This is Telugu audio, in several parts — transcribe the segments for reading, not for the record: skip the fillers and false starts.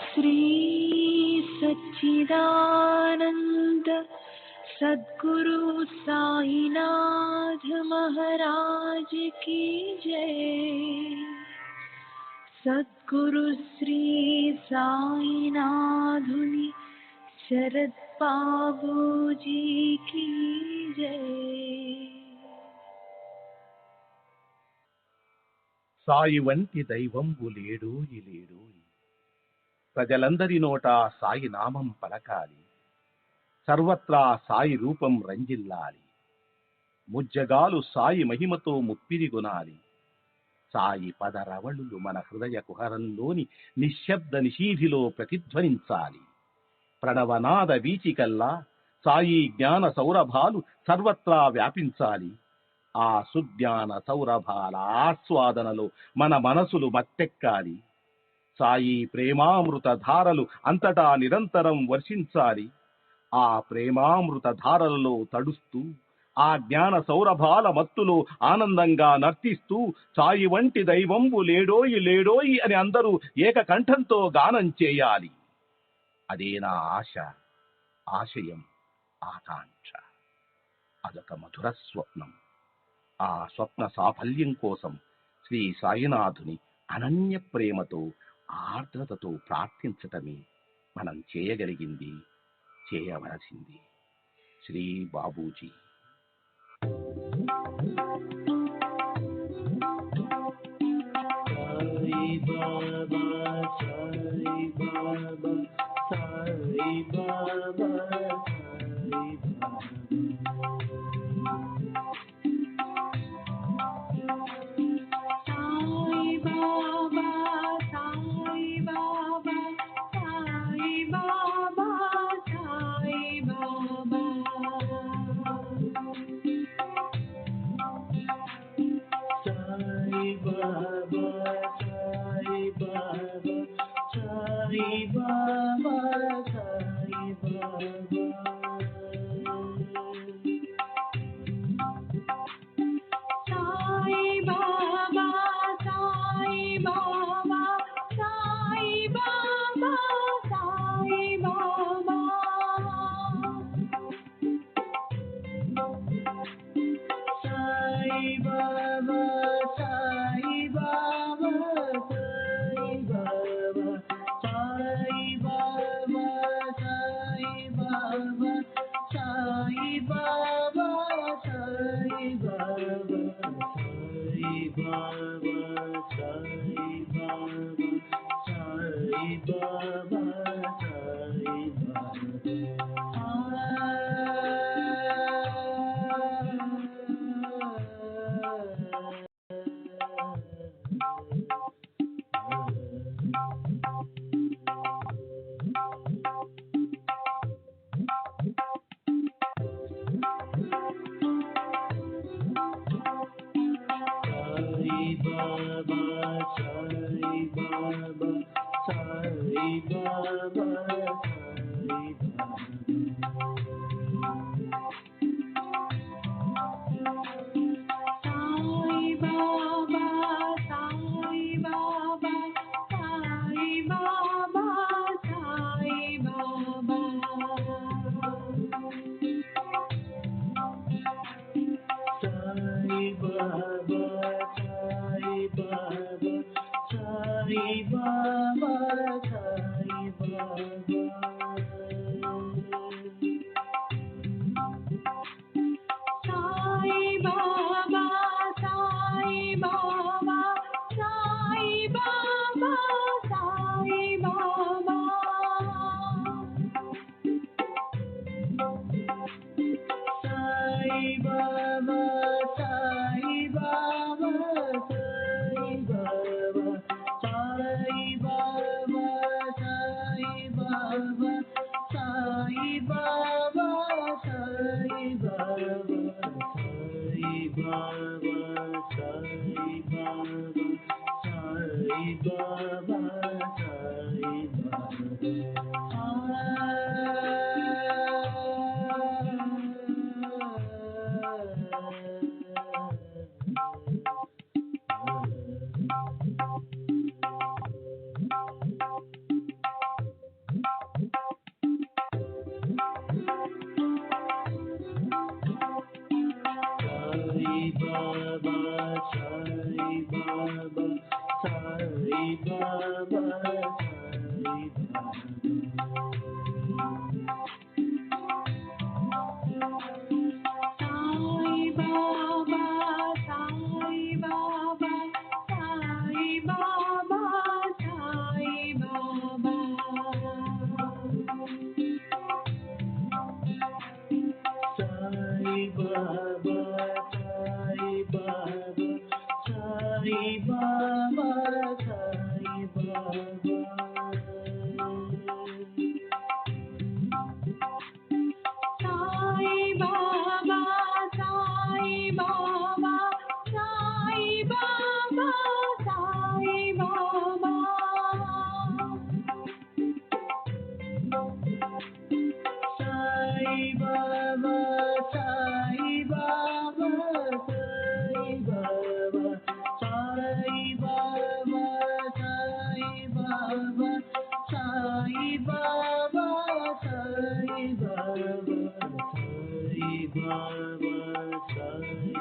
श्री सच्चिदानंद सद्गुरु साईनाथ महाराज की जय। सद्गुरु श्री साईनाथुनि शरद बाबूजी की जय। సాయి వంటి దైవంబు లేడు లేడు. ప్రజలందరి నోట సాయి నామం పలకాలి, సర్వత్రా సాయి రూపం రంజిల్లాలి. ముజ్జగాలు సాయి మహిమతో ముప్పిరిగొనాలి. సాయి పదరవళులు మన హృదయ కుహరంలోని నిశ్శబ్ద నిశీధిలో ప్రతిధ్వనించాలి. ప్రణవనాద వీచికల్లా సాయి జ్ఞాన సౌరభాలు సర్వత్రా వ్యాపించాలి. ఆ సుజ్ఞాన సౌరభాల ఆస్వాదనలో మన మనసులు మత్తెక్కాలి. సాయి ప్రేమామృత ధారలు అంతటా నిరంతరం వర్షించాలి. ఆ ప్రేమామృత ధారలలో తడుస్తూ ఆ జ్ఞాన సౌరభాల మత్తులో ఆనందంగా నర్తిస్తూ సాయి వంటి దైవంబు లేడోయి లేడోయి అని అందరూ ఏకకంఠంతో గానం చేయాలి. అదే నా ఆశ, ఆశయం, ఆకాంక్ష. అదొక మధుర స్వప్నం. ఆ స్వప్న సాఫల్యం కోసం శ్రీ సాయినాథుని అనన్య ప్రేమతో ఆర్ద్రతతో ప్రార్థించటమే మనం చేయగలిగింది, చేయవలసింది. Shri Babuji. Sai Baba, Sai Baba, Sai Baba, Sai Baba, Sai Baba, Sai Baba, Sai Baba, Sai Baba, Sai Baba, Sai Baba, Sai Baba. Sai Baba, Sai Baba, Sai Baba, Sai Baba, Sai Baba, Sai Baba, Sai Baba, Sai Baba, Sai Baba, Sai Baba, Sai Baba, Sai Baba, Sai Baba, Sai Baba, Sai Sai Baba, Sai Baba, Sai Baba, Sai Baba, Sai Baba, Sai Baba, Sai Baba, Sai Baba. Sai Baba, Sai Baba, Sai Baba, Sai Baba, Sai Baba, Sai Baba, Sai Baba, Sai Baba, Sai Baba, Sai Baba, Sai Baba, Sai Baba, Sai Baba, Sai Baba, Sai Baba, Sai Baba, Sai Baba, Sai Sai Baba, Sai Baba, Sai Baba, Sai Baba, Sai Baba, Sai Baba, Sai Baba, Sai Baba. Sai Baba, Sai Baba, Sai Baba, Sai Baba, Sai Baba, Sai Baba, Sai Baba,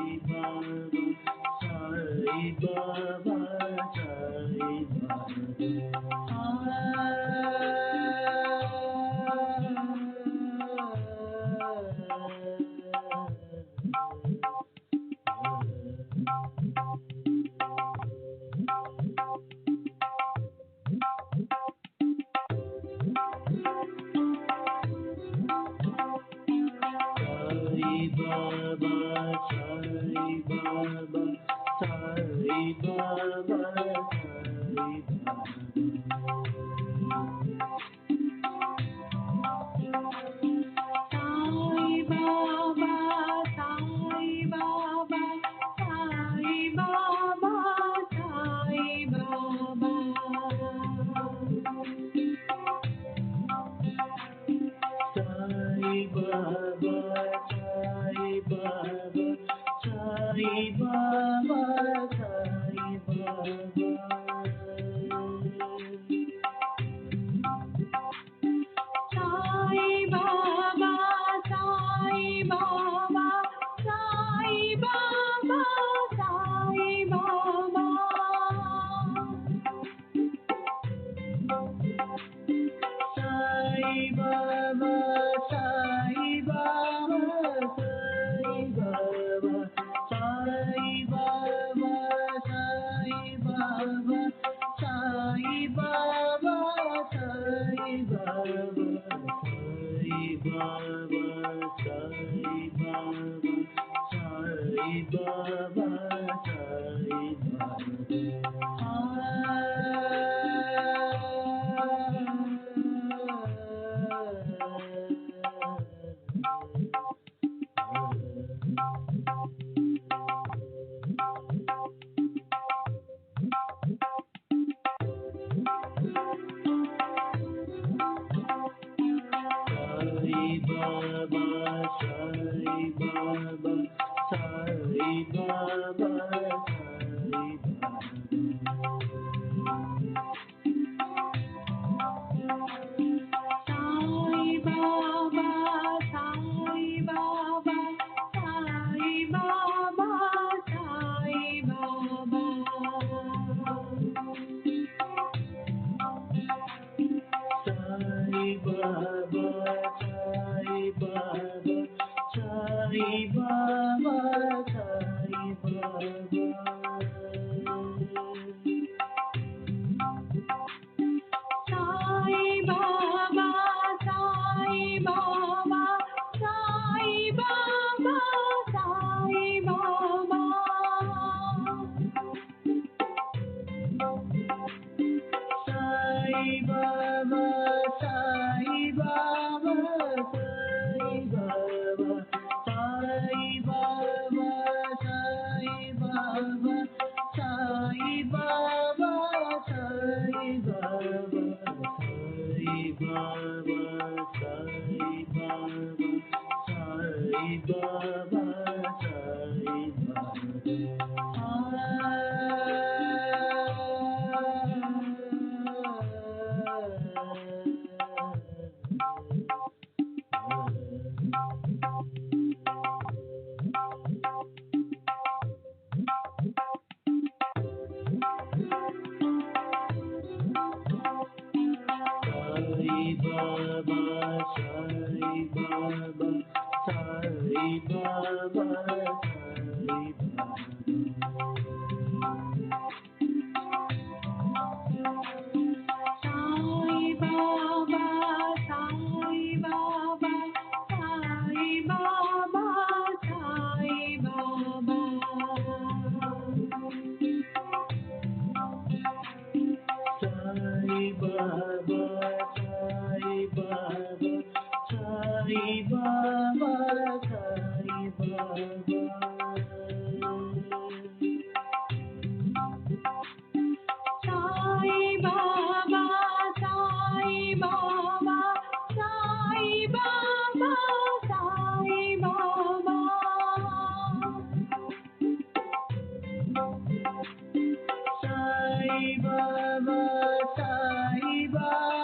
Sai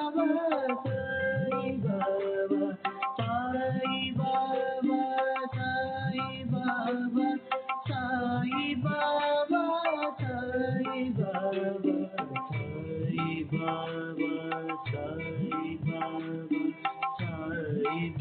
Baba, Sai Baba, Sai Baba, Sai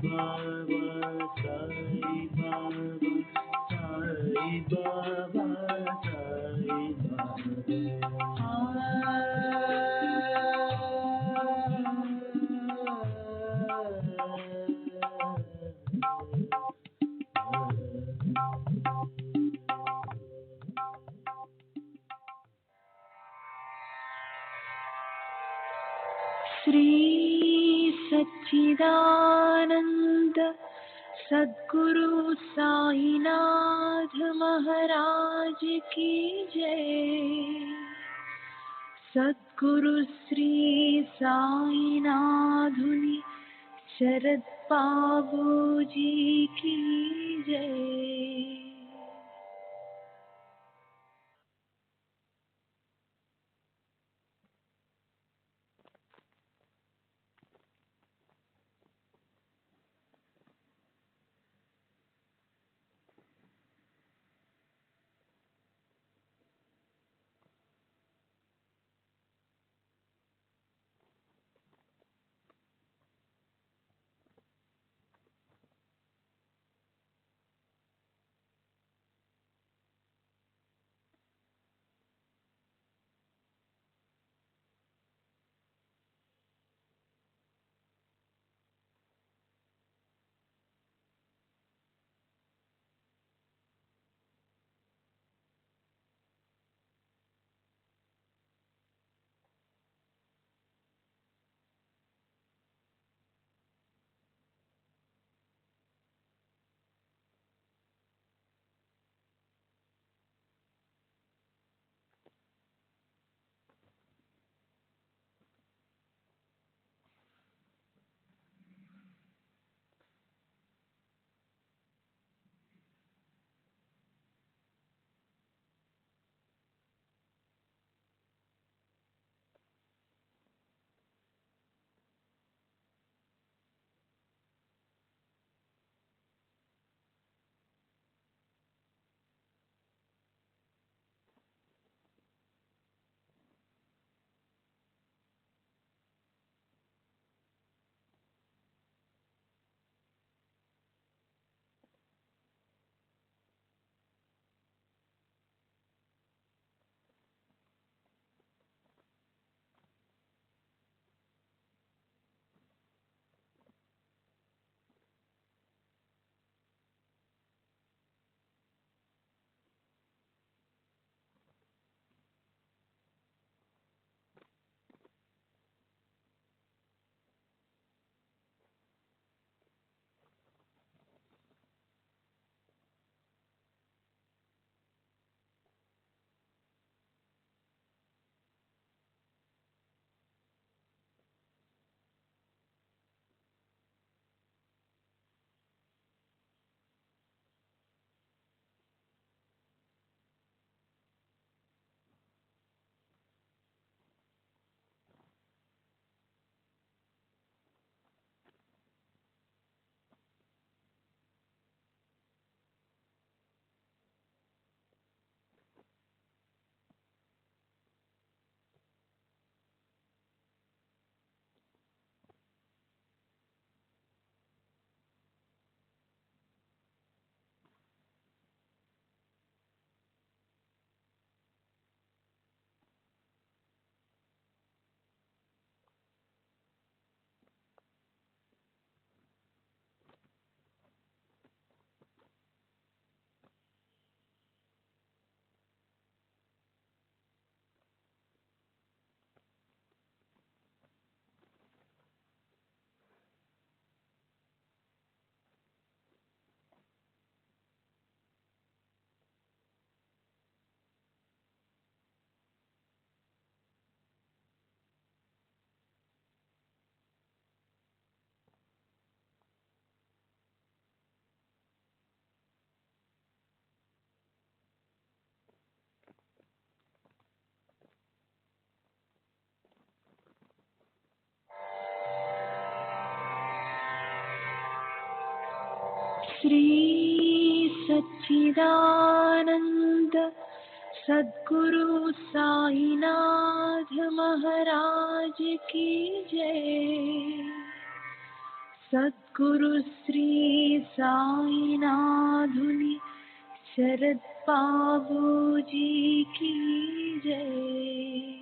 Baba, Sai Baba, Sai Baba, Sai Shri सच्चिदानंद सद्गुरु साईनाथ महाराज की जय। सद्गुरु श्री साईनाथुनि शरद बाबूजी की जय। श्री सच्चिदानंद सद्गुरु साईनाथ महाराज की जय। सद्गुरु सद्गुरु श्री साईनाथुनि शरद बाबूजी की जय।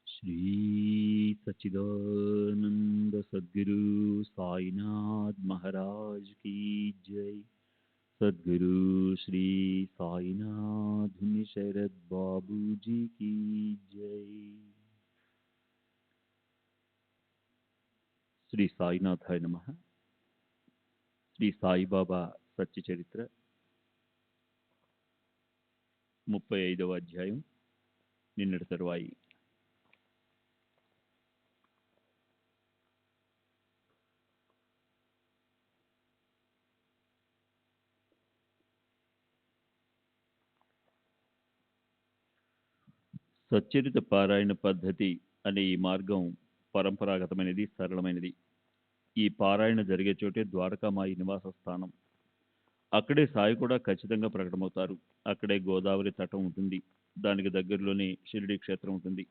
श्री सच्चिदानंद सद्गुरु साईनाथ महाराज की जय। सद्गुरु श्री साईनाथ शरद बाबू जी की जय। శ్రీ సాయినాథాయ నమః. శ్రీ సాయిబాబా సత్య చరిత్ర 35వ అధ్యాయం నిన్నటి తరువాయి. సచ్చరిత పారాయణ పద్ధతి అనే ఈ మార్గం పరంపరాగతమైనది, సరళమైనది. ఈ పారాయణ జరిగే చోటే ద్వారకామాయి నివాస స్థానం. అక్కడే సాయి కూడా ఖచ్చితంగా ప్రకటమవుతారు. అక్కడే గోదావరి తటం ఉంటుంది. దానికి దగ్గరలోనే షిరిడి క్షేత్రం ఉంటుంది.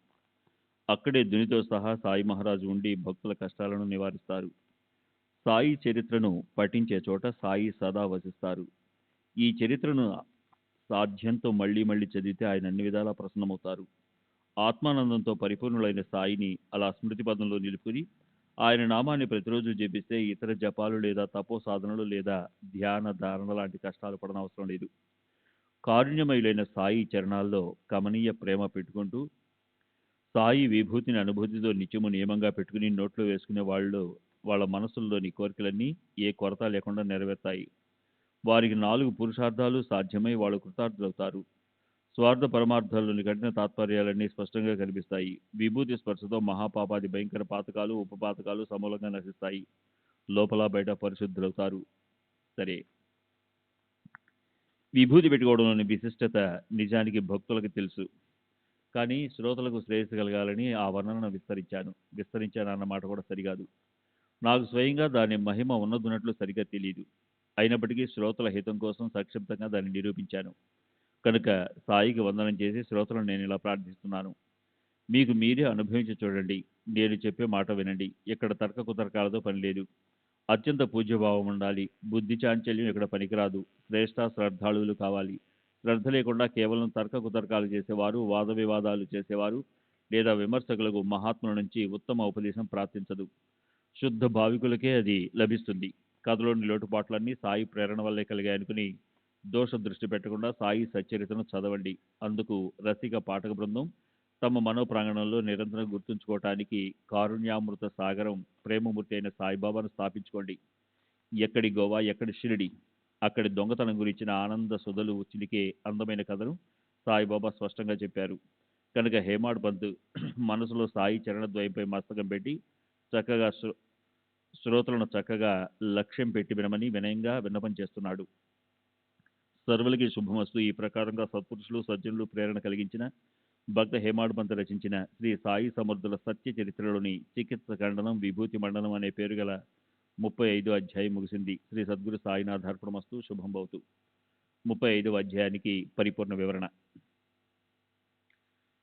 అక్కడే దునితో సహా సాయి మహారాజు ఉండి భక్తుల కష్టాలను నివారిస్తారు. సాయి చరిత్రను పఠించే చోట సాయి సదా వసిస్తారు. ఈ చరిత్రను సాధ్యంతో మళ్లీ మళ్లీ చదివితే ఆయన అన్ని విధాలా ప్రసన్నమవుతారు. ఆత్మానందంతో పరిపూర్ణులైన సాయిని అలా స్మృతి పదంలో నిలుపుకుని ఆయన నామాన్ని ప్రతిరోజు జపిస్తే ఇతర జపాలు లేదా తపో సాధనలు లేదా ధ్యాన ధారణ లాంటి కష్టాలు పడనవసరం లేదు. కారుణ్యమయులైన సాయి చరణాల్లో కమనీయ ప్రేమ పెట్టుకుంటూ సాయి విభూతిని అనుభూతితో నిత్యము నియమంగా పెట్టుకుని నోట్లో వేసుకునే వాళ్ళు వాళ్ళ మనసుల్లోని కోరికలన్నీ ఏ కొరత లేకుండా నెరవేరుతాయి. వారికి 4 పురుషార్థాలు సాధ్యమై వాళ్ళు కృతార్థులవుతారు. స్వార్థ పరమార్థాల్లోని కఠిన తాత్పర్యాలన్నీ స్పష్టంగా కనిపిస్తాయి. విభూతి స్పర్శతో మహాపాపాది భయంకర పాతకాలు ఉపపాతకాలు సమూలంగా నశిస్తాయి. లోపల బయట పరిశుద్ధులవుతారు. సరే, విభూతి పెట్టుకోవడంలోని విశిష్టత నిజానికి భక్తులకు తెలుసు. కానీ శ్రోతలకు శ్రేయస్సు కలగాలని ఆ వర్ణనను విస్తరించానన్న మాట కూడా సరికాదు. నాకు స్వయంగా దాని మహిమ ఉన్నదున్నట్లు సరిగ్గా తెలియదు. అయినప్పటికీ శ్రోతల హితం కోసం సంక్షిప్తంగా దాన్ని నిరూపించాను. కనుక సాయికి వందనం చేసి శ్రోతలను నేను ఇలా ప్రార్థిస్తున్నాను. మీకు మీరే అనుభవించి చూడండి. నేను చెప్పే మాట వినండి. ఇక్కడ తర్క కుతర్కాలతో పని లేదు. అత్యంత పూజ్యభావం ఉండాలి. బుద్ధి చాంచల్యం ఇక్కడ పనికిరాదు. శ్రేష్ఠ శ్రద్ధాళువులు కావాలి. శ్రద్ధ లేకుండా కేవలం తర్క కుతర్కాలు చేసేవారు, వాద వివాదాలు చేసేవారు లేదా విమర్శకులకు మహాత్ముల నుంచి ఉత్తమ ఉపదేశం ప్రాప్తించదు. శుద్ధ భావికులకే అది లభిస్తుంది. కథలోని లోటుపాట్లన్నీ సాయి ప్రేరణ వల్లే కలిగాయనుకుని దోష దృష్టి పెట్టకుండా సాయి సచ్చరితను చదవండి. అందుకు రసిక పాఠక బృందం తమ మనోప్రాంగణంలో నిరంతరం గుర్తుంచుకోవటానికి కారుణ్యామృత సాగరం ప్రేమమూర్తి అయిన సాయిబాబాను స్థాపించుకోండి. ఎక్కడి గోవా, ఎక్కడి షిరిడి, అక్కడి దొంగతనం గురించిన ఆనంద సుధలు చిలికే అందమైన కథను సాయిబాబా స్పష్టంగా చెప్పారు. కనుక హేమాడ్ పంత్ మనసులో సాయి చరణద్వయంపై మస్తకం పెట్టి చక్కగా శ్రోతలను చక్కగా లక్ష్యం పెట్టి వినమని వినయంగా విన్నపం చేస్తున్నాడు. సర్వులకి శుభమస్తు. ఈ ప్రకారంగా సత్పురుషులు సజ్జనులు ప్రేరణ కలిగించిన భక్త హేమాడ్ పంత్ రచించిన శ్రీ సాయి సమర్థుల సత్య చరిత్రలోని చికిత్స ఖండనం విభూతి మండనం అనే పేరు గల 35వ అధ్యాయం ముగిసింది. శ్రీ సద్గురు సాయినాథ్ అర్పణమస్తు. శుభం భవతు. 35వ అధ్యాయానికి పరిపూర్ణ వివరణ.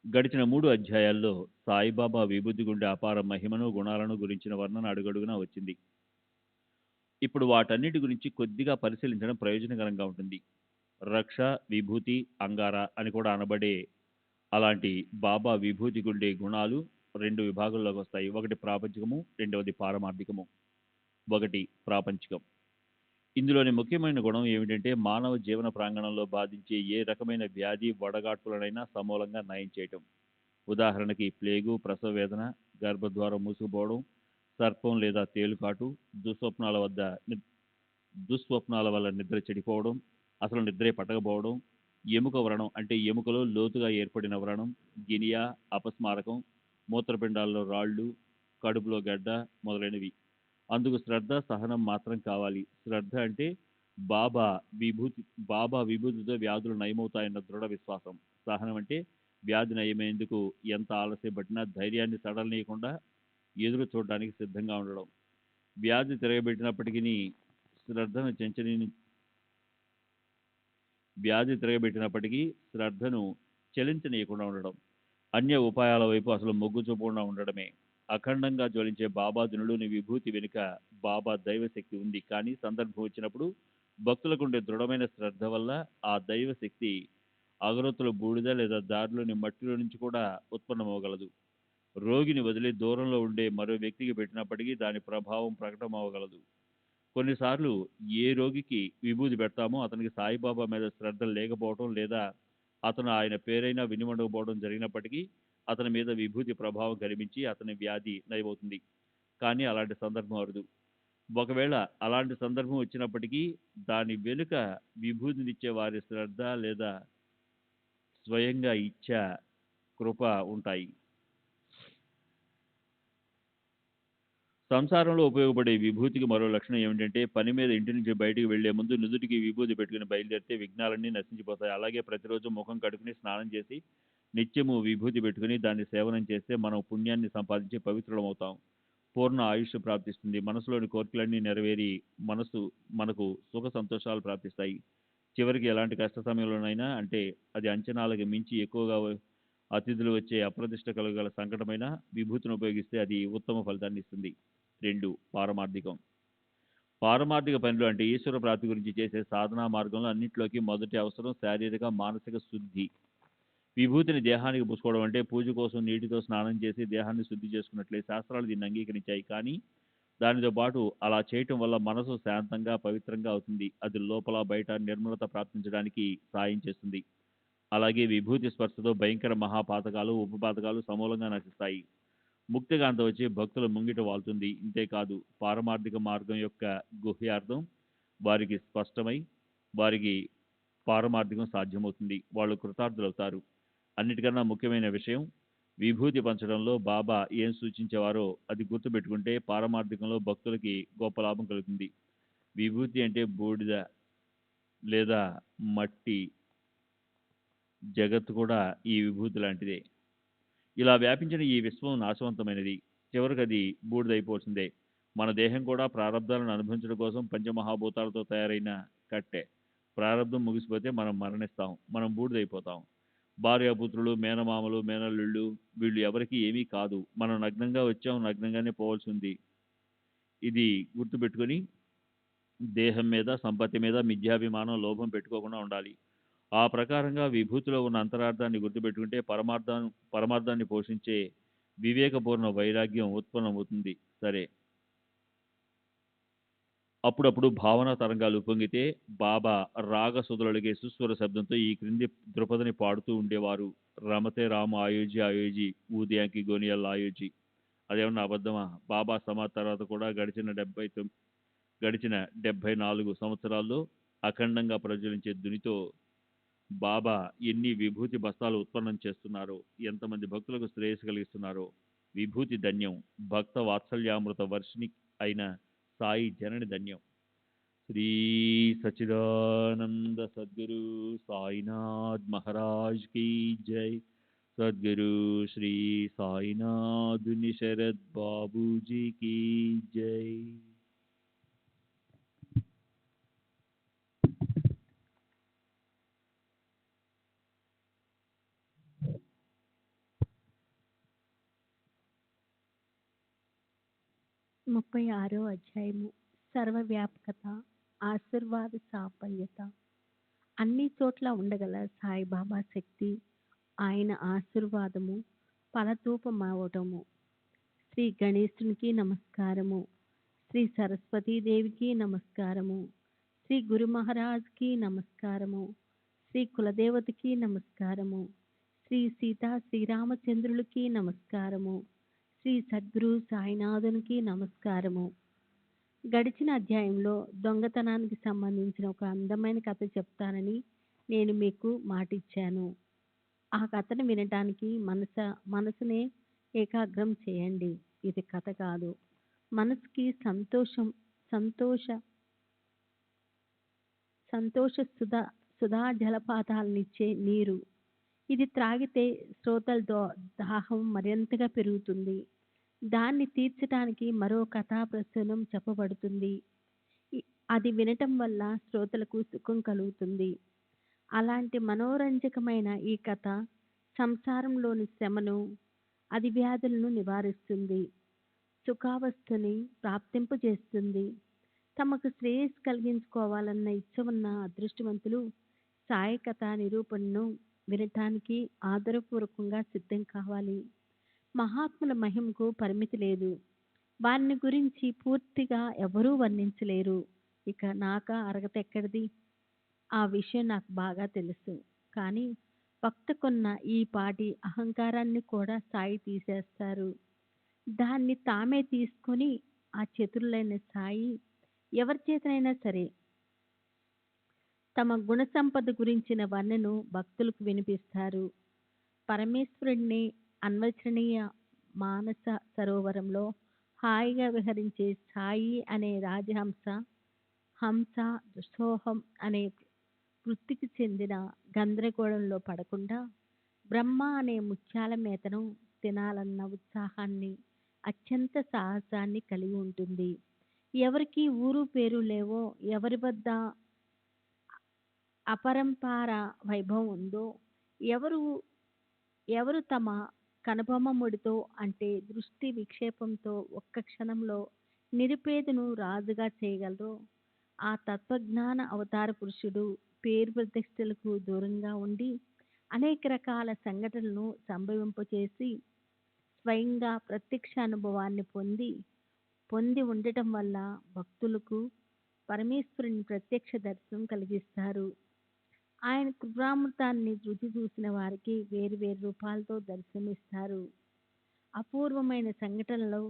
గడిచిన 3 అధ్యాయాల్లో సాయిబాబా విభూతి గుండె అపార మహిమను గుణాలను గురించిన వర్ణన అడుగడుగునా వచ్చింది. ఇప్పుడు వాటన్నిటి గురించి కొద్దిగా పరిశీలించడం ప్రయోజనకరంగా ఉంటుంది. రక్ష, విభూతి, అంగార అని కూడా అనబడే అలాంటి బాబా విభూతి గుండే గుణాలు 2 విభాగాల్లోకి వస్తాయి. ఒకటి ప్రాపంచికము, రెండవది పారమార్థికము. ఒకటి ప్రాపంచికం. ఇందులోని ముఖ్యమైన గుణం ఏమిటంటే మానవ జీవన ప్రాంగణంలో బాధించే ఏ రకమైన వ్యాధి వడగాట్పులనైనా సమూలంగా నయం చేయటం. ఉదాహరణకి ప్లేగు, ప్రసవ వేదన, గర్భద్వారం మూసుకుపోవడం, సర్పం లేదా తేలుకాటు, దుస్వప్నాల వల్ల నిద్ర చెడిపోవడం, అసలు నిద్రే పట్టకపోవడం, ఎముక వ్రణం అంటే ఎముకలో లోతుగా ఏర్పడిన వ్రణం, గినియా, అపస్మారకం, మూత్రపిండాల్లో రాళ్ళు, కడుపులో గడ్డ మొదలైనవి. అందుకు శ్రద్ధ, సహనం మాత్రం కావాలి. శ్రద్ధ అంటే బాబా విభూతితో వ్యాధులు నయమవుతాయన్న దృఢ విశ్వాసం. సహనం అంటే వ్యాధి నయమేందుకు ఎంత ఆలస్యం పట్టినా ధైర్యాన్ని సడలనీయకుండా ఎదురు చూడడానికి సిద్ధంగా ఉండడం. వ్యాధి తిరగబెట్టినప్పటికీ శ్రద్ధను చలించనీయకుండా ఉండడం. అన్య ఉపాయాల వైపు అసలు మొగ్గు చూపకుండా ఉండడమే. అఖండంగా జ్వలించే బాబా దినులుని విభూతి వెనుక బాబా దైవశక్తి ఉంది. కానీ సందర్భం వచ్చినప్పుడు భక్తులకుండే దృఢమైన శ్రద్ధ వల్ల ఆ దైవశక్తి అగరొత్తుల బూడిద లేదా దారిలోని మట్టిలో నుంచి కూడా ఉత్పన్నమవగలదు. రోగిని వదిలి దూరంలో ఉండే మరో వ్యక్తికి పెట్టినప్పటికీ దాని ప్రభావం ప్రకటమవగలదు. కొన్నిసార్లు ఏ రోగికి విభూతి పెడతామో అతనికి సాయిబాబా మీద శ్రద్ధ లేకపోవడం లేదా అతను ఆయన పేరైనా వినిమండకపోవడం జరిగినప్పటికీ అతని మీద విభూతి ప్రభావం కనిపించి అతని వ్యాధి నయమవుతుంది. కానీ అలాంటి సందర్భం అరుదు. ఒకవేళ అలాంటి సందర్భం వచ్చినప్పటికీ దాని వెనుక విభూతినిచ్చే వారి శ్రద్ధ లేదా స్వయంగా ఇచ్చ, కృప ఉంటాయి. సంసారంలో ఉపయోగపడే విభూతికి మరో లక్షణం ఏమిటంటే పని మీద ఇంటి నుంచి బయటికి వెళ్లే ముందు నుదుటికి విభూతి పెట్టుకుని బయలుదేరితే విఘ్నాలన్నీ నశించిపోతాయి. అలాగే ప్రతిరోజు ముఖం కడుక్కుని స్నానం చేసి నిత్యము విభూతి పెట్టుకుని దాన్ని సేవనం చేస్తే మనం పుణ్యాన్ని సంపాదించి పవిత్రులమవుతాం. పూర్ణ ఆయుష్ ప్రాప్తిస్తుంది. మనసులోని కోరికలన్నీ నెరవేరి మనకు సుఖ సంతోషాలు ప్రాప్తిస్తాయి. చివరికి ఎలాంటి కష్ట సమయంలోనైనా, అంటే అది అంచనాలకు మించి ఎక్కువగా అతిథులు వచ్చే అప్రతిష్ట కలగల సంకటమైన విభూతిని ఉపయోగిస్తే అది ఉత్తమ ఫలితాన్ని ఇస్తుంది. 2. పారమార్థికం. పారమార్థిక పనులు అంటే ఈశ్వర ప్రాప్తి గురించి చేసే సాధనా మార్గంలో అన్నింటిలోకి మొదటి అవసరం శారీరక మానసిక శుద్ధి. విభూతిని దేహానికి పూసుకోవడం అంటే పూజ కోసం నీటితో స్నానం చేసి దేహాన్ని శుద్ధి చేసుకున్నట్లే శాస్త్రాలు దీన్ని అంగీకరించాయి. కానీ దానితో పాటు అలా చేయటం వల్ల మనసు శాంతంగా, పవిత్రంగా అవుతుంది. అది లోపల, బయట నిర్మలత ప్రాప్తించడానికి సాయం చేస్తుంది. అలాగే విభూతి స్పర్శతో భయంకర మహాపాతకాలు, ఉపపాతకాలు సమూలంగా నశిస్తాయి. ముక్తిగాంత వచ్చి భక్తుల ముంగిట వాళ్తుంది. ఇంతేకాదు పారమార్థిక మార్గం యొక్క గుహ్యార్థం వారికి స్పష్టమై వారికి పారమార్థికం సాధ్యమవుతుంది. వాళ్ళు కృతార్థులవుతారు. అన్నిటికన్నా ముఖ్యమైన విషయం విభూతి పంచడంలో బాబా ఏం సూచించేవారో అది గుర్తుపెట్టుకుంటే పారమార్థికంలో భక్తులకి గొప్ప లాభం కలుగుతుంది. విభూతి అంటే బూడిద లేదా మట్టి, జగత్తు కూడా ఈ విభూతి లాంటిదే. ఇలా వ్యాపించిన ఈ విశ్వం నాశవంతమైనది. చివరికి అది బూడిదైపోవాల్సిందే. మన దేహం కూడా ప్రారంధాలను అనుభవించడం కోసం పంచమహాభూతాలతో తయారైన కట్టె. ప్రారంధం ముగిసిపోతే మనం మరణిస్తాం. మనం బూడిదైపోతాం. భార్యాపుత్రులు, మేనమామలు, మేనల్లుళ్ళు వీళ్ళు ఎవరికి ఏమీ కాదు. మనం నగ్నంగా వచ్చాం, నగ్నంగానే పోవాల్సి ఉంది. ఇది గుర్తుపెట్టుకొని దేహం మీద, సంపత్తి మీద మిథ్యాభిమానం, లోభం పెట్టుకోకుండా ఉండాలి. ఆ ప్రకారంగా విభూతిలో ఉన్న అంతరార్థాన్ని గుర్తుపెట్టుకుంటే పరమార్థాన్ని పోషించే వివేకపూర్ణ వైరాగ్యం ఉత్పన్నమవుతుంది. సరే, అప్పుడప్పుడు భావనా తరంగాలు ఉప్పొంగితే బాబా రాగసుధులడిగే సుస్వర శబ్దంతో ఈ క్రింది ద్రుపదని పాడుతూ ఉండేవారు. రమతే రామ ఆయోజి ఆయోజి ఊదియాంకి గోనియల్ ఆయోజి. అదేమన్నా అబద్ధమా? బాబా సమాధి తర్వాత కూడా గడిచిన 74 సంవత్సరాల్లో అఖండంగా ప్రజ్వలించే దునితో బాబా ఎన్ని విభూతి బస్తాలు ఉత్పన్నం చేస్తున్నారో, ఎంతమంది భక్తులకు శ్రేయస్సు కలిగిస్తున్నారో. విభూతి ధన్యం, భక్త వాత్సల్యామృత వర్షిణి అయిన సాయి జనని ధన్యం. శ్రీ సచిదానంద సద్గురు సాయినాథ్ మహారాజ్ కీ జై. సద్గురు శ్రీ సాయినాథ్ శరద్ బాబూజీ కీ జై. ముప్పై 36వ అధ్యాయము. సర్వవ్యాపకత, ఆశీర్వాద సాఫల్యత. అన్ని చోట్ల ఉండగల సాయిబాబా శక్తి, ఆయన ఆశీర్వాదము ఫలతూపమవటము. శ్రీ గణేశునికి నమస్కారము. శ్రీ సరస్వతీదేవికి నమస్కారము. శ్రీ గురు మహారాజ్కి నమస్కారము. శ్రీ కులదేవతకి నమస్కారము. శ్రీ సీతా శ్రీరామచంద్రులకి నమస్కారము. శ్రీ సద్గురు సాయినాథునికి నమస్కారము. గడిచిన అధ్యాయంలో దొంగతనానికి సంబంధించిన ఒక అందమైన కథ చెప్తానని నేను మీకు మాటిచ్చాను. ఆ కథను వినటానికి మనసునే ఏకాగ్రం చేయండి. ఇది కథ కాదు, మనసుకి సంతోష సుధా జలపాతాలనిచ్చే నీరు. ఇది త్రాగితే శ్రోతల దాహం మరింతగా పెరుగుతుంది. దాన్ని తీర్చడానికి మరో కథా ప్రసూనం చెప్పబడుతుంది. అది వినటం వల్ల శ్రోతలకు సుఖం కలుగుతుంది. అలాంటి మనోరంజకమైన ఈ కథ సంసారంలోని శ్రమను, అది వ్యాధులను నివారిస్తుంది, సుఖావస్థని ప్రాప్తింపజేస్తుంది. తమకు శ్రేయస్సు కలిగించుకోవాలన్న ఇచ్చ ఉన్న అదృష్టవంతులు సాయి కథ నిరూపణను వినటానికి ఆదరపూర్వకంగా సిద్ధం కావాలి. మహాత్ముల మహిమకు పరిమితి లేదు. వారిని గురించి పూర్తిగా ఎవరూ వర్ణించలేరు. ఇక నాక అర్హత ఎక్కడిది? ఆ విషయం నాకు బాగా తెలుసు. కానీ భక్తకున్న ఈ పాటి అహంకారాన్ని కూడా సాయి తీసేస్తారు. దాన్ని తామే తీసుకొని ఆ చతురులైన సాయి ఎవరి చేతనైనా సరే తమ గుణ సంపద గురించిన వర్ణను భక్తులకు వినిపిస్తారు. పరమేశ్వరుడిని అన్వచనీయ మానస సరోవరంలో హాయిగా విహరించే సాయి అనే రాజహంస, హంస సోహం అనే వృత్తికి చెందిన గందరగోళంలో పడకుండా బ్రహ్మ అనే ముత్యాల మేతను తినాలన్న ఉత్సాహాన్ని, అత్యంత సాహసాన్ని కలిగి ఉంటుంది. ఎవరికి ఊరు పేరు లేవో, ఎవరి వద్ద అపరంపార వైభవం ఉందో, ఎవరు తమ కనుబొమ్మముడితో అంటే దృష్టి విక్షేపంతో ఒక్క క్షణంలో నిరుపేదను రాజుగా చేయగలరో, ఆ తత్వజ్ఞాన అవతార పురుషుడు పేరు ప్రతిష్టలకు దూరంగా ఉండి అనేక రకాల సంఘటనలను సంభవింపచేసి స్వయంగా ప్రత్యక్ష అనుభవాన్ని పొంది ఉండటం వల్ల భక్తులకు పరమేశ్వరుని ప్రత్యక్ష దర్శనం కలిగిస్తారు. ఆయన కృపామృతాన్ని రుచి చూసిన వారికి వేరు వేరు రూపాలతో దర్శనమిస్తారు. అపూర్వమైన సంఘటనలో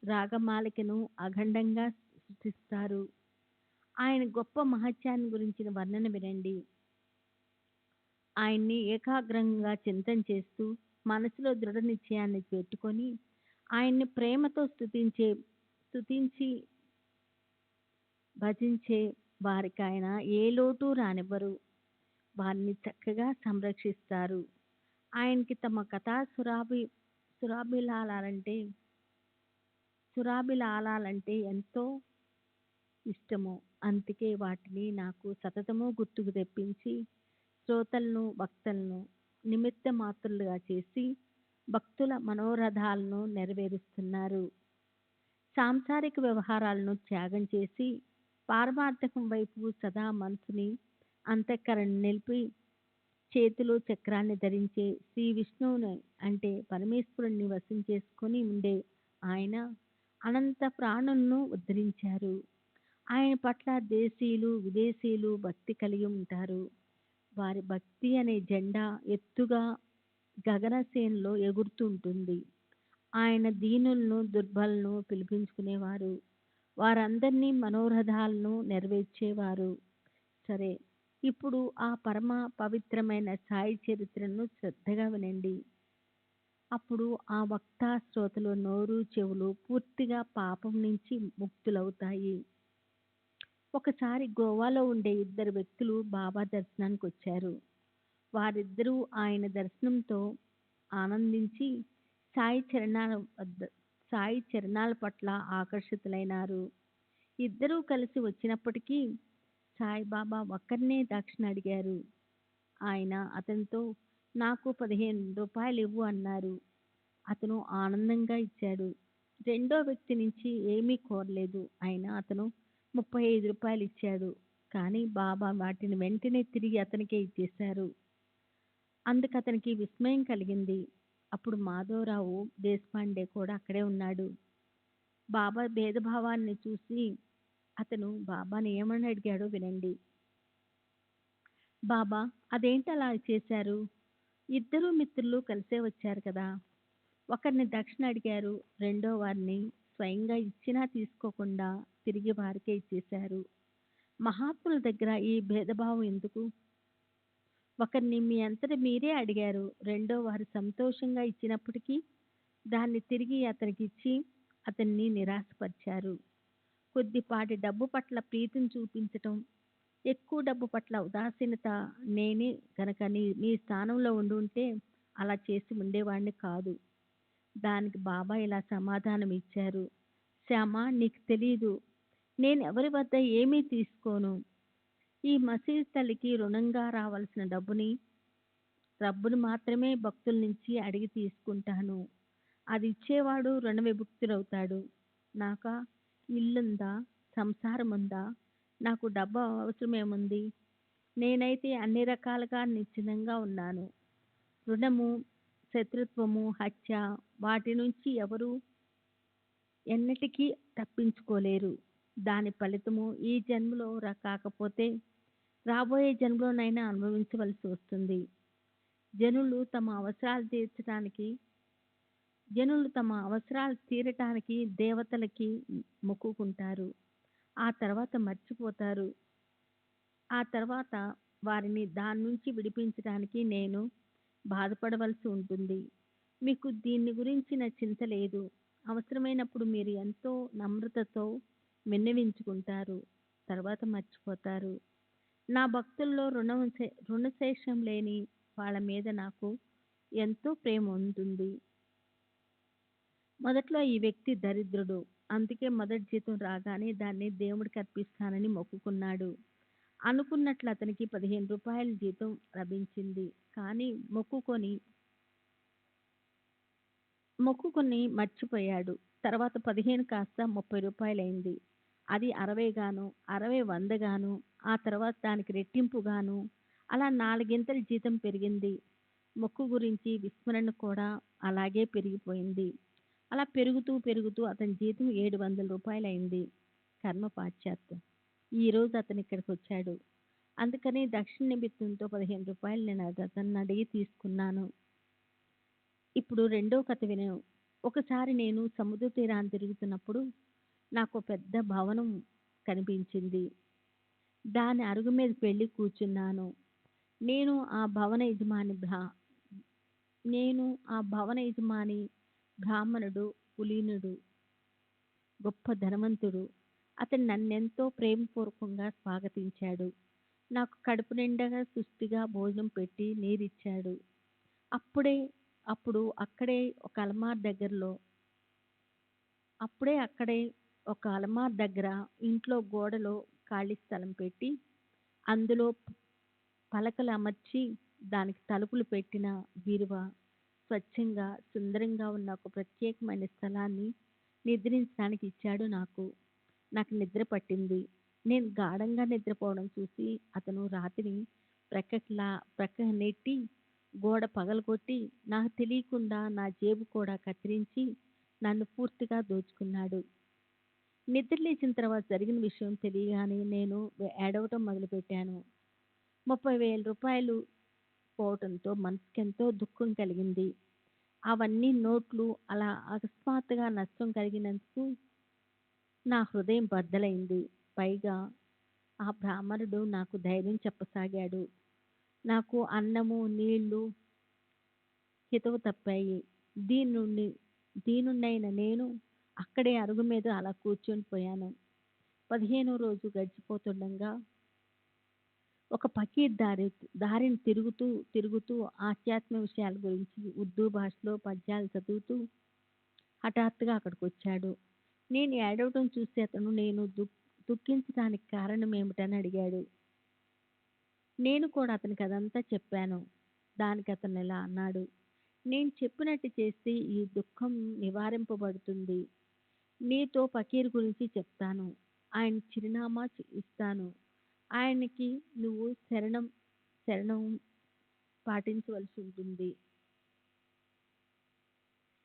రాగమాలికను అఖండంగా సృష్టిస్తారు. ఆయన గొప్ప మహత్యాన్ని గురించిన వర్ణన వినండి. ఆయన్ని ఏకాగ్రంగా చింతన చేస్తూ మనసులో దృఢ నిశ్చయాన్ని పెట్టుకొని ఆయన్ని ప్రేమతో స్తుతించి భజించే వారికి ఆయన ఏ లోటు రానివ్వరు. వారిని చక్కగా సంరక్షిస్తారు. ఆయనకి తమ కథా సురాభిలాలంటే సురాభిలాలాలంటే ఎంతో ఇష్టము. అందుకే వాటిని నాకు సతతము గుర్తుకు తెప్పించి శ్రోతలను భక్తులను నిమిత్త మాత్రులుగా చేసి భక్తుల మనోరథాలను నెరవేరుస్తున్నారు. సాంసారిక వ్యవహారాలను త్యాగం చేసి పారమార్థకం వైపు సదా మనసుని అంతఃకరణ నిలిపి చేతిలో చక్రాన్ని ధరించే శ్రీ విష్ణువుని అంటే పరమేశ్వరుణ్ణి వశం చేసుకొని ఉండే ఆయన అనంత ప్రాణులను ఉద్ధరించారు. ఆయన పట్ల దేశీయులు విదేశీయులు భక్తి కలిగి ఉంటారు. వారి భక్తి అనే జెండా ఎత్తుగా గగనసేనలో ఎగురుతుంటుంది. ఆయన దీనులను దుర్బలను పిలిపించుకునేవారు. వారందరినీ మనోరథాలను నెరవేర్చేవారు. సరే, ఇప్పుడు ఆ పరమ పవిత్రమైన సాయి చరిత్రను శ్రద్ధగా వినండి. అప్పుడు ఆ వక్త శ్రోతలు నోరు చెవులు పూర్తిగా పాపం నుంచి ముక్తులవుతాయి. ఒకసారి గోవాలో ఉండే ఇద్దరు వ్యక్తులు బాబా దర్శనానికి వచ్చారు. వారిద్దరూ ఆయన దర్శనంతో ఆనందించి సాయి చరణాల వద్ద సాయి చరణాల పట్ల ఆకర్షితులైనారు. ఇద్దరూ కలిసి వచ్చినప్పటికీ సాయిబాబా ఒక్కరినే దక్షిణ అడిగారు. ఆయన అతనితో నాకు 15 రూపాయలు ఇవ్వు అన్నారు. అతను ఆనందంగా ఇచ్చాడు. రెండో వ్యక్తి నుంచి ఏమీ కోరలేదు. అయినా అతను 35 రూపాయలు ఇచ్చాడు. కానీ బాబా వాటిని వెంటనే తిరిగి అతనికే ఇచ్చేశారు. అందుకు అతనికి విస్మయం కలిగింది. అప్పుడు మాధవరావు దేశపాండే కూడా అక్కడే ఉన్నాడు. బాబా భేదభావాన్ని చూసి అతను బాబాని ఏమని అడిగాడో వినండి. బాబా, అదేంటి అలా చేశారు? ఇద్దరు మిత్రులు కలిసే వచ్చారు కదా. ఒకరిని దక్షిణ అడిగారు, రెండో వారిని స్వయంగా ఇచ్చినా తీసుకోకుండా తిరిగి వారికే ఇచ్చేశారు. మహాత్ముల దగ్గర ఈ భేదభావం ఎందుకు? ఒకరిని మీ అంతట మీరే అడిగారు, రెండో వారు సంతోషంగా ఇచ్చినప్పటికీ దాన్ని తిరిగి అతనికి ఇచ్చి అతన్ని నిరాశపరిచారు. కొద్దిపాటి డబ్బు పట్ల ప్రీతిని చూపించటం, ఎక్కువ డబ్బు పట్ల ఉదాసీనత నేనే గనక మీ స్థానంలో ఉండి ఉంటే అలా చేసి ఉండేవాడిని కాదు. దానికి బాబా ఇలా సమాధానం ఇచ్చారు. శ్యామ, నీకు తెలీదు. నేను ఎవరి వద్ద ఏమీ తీసుకోను. ఈ మసీదు తల్లికి రుణంగా రావాల్సిన రబ్బును మాత్రమే భక్తుల నుంచి అడిగి తీసుకుంటాను. అది ఇచ్చేవాడు రుణ విముక్తుడవుతాడు. నాకా ఇల్లుందా, సంసారం ఉందా, నాకు డబ్బు అవసరమేముంది? నేనైతే అన్ని రకాలుగా నిశ్చింతగా ఉన్నాను. రుణము, శత్రుత్వము, హత్య వాటి నుంచి ఎవరు ఎన్నటికీ తప్పించుకోలేరు. దాని ఫలితము ఈ జన్మలో కాకపోతే రాబోయే జన్మలోనైనా అనుభవించవలసి వస్తుంది. జనులు తమ అవసరాలు తీర్చడానికి జనులు తమ అవసరాలు తీరటానికి దేవతలకి మొక్కుకుంటారు. ఆ తర్వాత మర్చిపోతారు. ఆ తర్వాత వారిని దాని నుంచి విడిపించడానికి నేను బాధపడవలసి ఉంటుంది. మీకు దీన్ని గురించిన చింత లేదు. అవసరమైనప్పుడు మీరు ఎంతో నమ్రతతో విన్నవించుకుంటారు. తర్వాత మర్చిపోతారు. నా భక్తుల్లో రుణశేషం లేని వాళ్ళ మీద నాకు ఎంతో ప్రేమ ఉంటుంది. మొదట్లో ఈ వ్యక్తి దరిద్రుడు. అందుకే మొదటి జీతం రాగానే దాన్ని దేవుడికి అర్పిస్తానని మొక్కుకున్నాడు. అనుకున్నట్లు అతనికి 15 రూపాయల జీతం లభించింది. కానీ మొక్కుకొని మర్చిపోయాడు. తర్వాత 15 కాస్త 30 రూపాయలైంది. అది 60 గాను, 60 100 గాను, ఆ తర్వాత దానికి రెట్టింపు గాను, అలా నాలుగింతలు జీతం పెరిగింది. మొక్కు గురించి విస్మరణ కూడా అలాగే పెరిగిపోయింది. అలా పెరుగుతూ, పెరుగుతూ అతని జీతం రూ. 700 అయింది. కర్మ పాశ్చాత్యం. ఈరోజు అతనిక్కడికొచ్చాడు. అందుకని దక్షిణ నిమిత్తంతో రూ. 15 నేను అతన్నడిగి తీసుకున్నాను. ఇప్పుడు రెండో కథ విను. ఒకసారి నేను సముద్ర తీరాన తిరుగుతున్నప్పుడు నాకో పెద్ద భవనం కనిపించింది. దాని అరుగు మీదకి వెళ్లి కూర్చున్నాను. నేను ఆ భవన యజమాని భ్రా నేను ఆ భవన యజమాని బ్రాహ్మణుడు, కులీనుడు, గొప్ప ధనవంతుడు. అతను నన్నెంతో ప్రేమపూర్వకంగా స్వాగతించాడు. నాకు కడుపు నిండగా సుష్టిగా భోజనం పెట్టి నీరిచ్చాడు. అప్పుడే అప్పుడు అక్కడే ఒక అలమార్ దగ్గరలో అక్కడే ఒక అలమార్ దగ్గర ఇంట్లో గోడలో ఖాళీ స్థలం పెట్టి అందులో పలకలు అమర్చి దానికి తలుపులు పెట్టిన బీరువా, స్వచ్ఛంగా, సుందరంగా ఉన్న ఒక ప్రత్యేకమైన స్థలాన్ని నిద్రించడానికి ఇచ్చాడు నాకు. నాకు నిద్ర పట్టింది. నేను గాఢంగా నిద్రపోవడం చూసి అతను రాత్రి ప్రక్కకి నెట్టి గోడ పగలగొట్టి నాకు తెలియకుండా నా జేబు కూడా కత్తిరించి నన్ను పూర్తిగా దోచుకున్నాడు. నిద్ర లేచిన తర్వాత జరిగిన విషయం తెలియగానే నేను ఏడవటం మొదలుపెట్టాను. రూ. 30,000 పోవటంతో మనసుకెంతో దుఃఖం కలిగింది. అవన్నీ నోట్లు అలా అకస్మాత్తుగా నష్టం కలిగినందుకు నా హృదయం బద్దలైంది. పైగా ఆ బ్రాహ్మణుడు నాకు ధైర్యం చెప్పసాగాడు. నాకు అన్నము, నీళ్లు హితవు తప్పాయి. దీనుణ్ణైన నేను అక్కడే అరుగు మీద అలా కూర్చుని పోయాను. 15వ రోజు గడిచిపోతుండగా ఒక ఫకీర్ దారిని తిరుగుతూ తిరుగుతూ ఆధ్యాత్మ విషయాల గురించి ఉర్దూ భాషలో పద్యాలు చదువుతూ హఠాత్తుగా అక్కడికొచ్చాడు. నేను ఏడవటం చూసి అతను నేను దుఃఖించడానికి కారణం ఏమిటని అడిగాడు. నేను కూడా అతనికి అదంతా చెప్పాను. దానికి అతను ఇలా అన్నాడు: నేను చెప్పినట్టు చేస్తే ఈ దుఃఖం నివారింపబడుతుంది. నీతో ఫకీర్ గురించి చెప్తాను. ఆయన చిరునామా ఇస్తాను. ఆయనకి నువ్వు శరణం పాటించవలసి ఉంటుంది.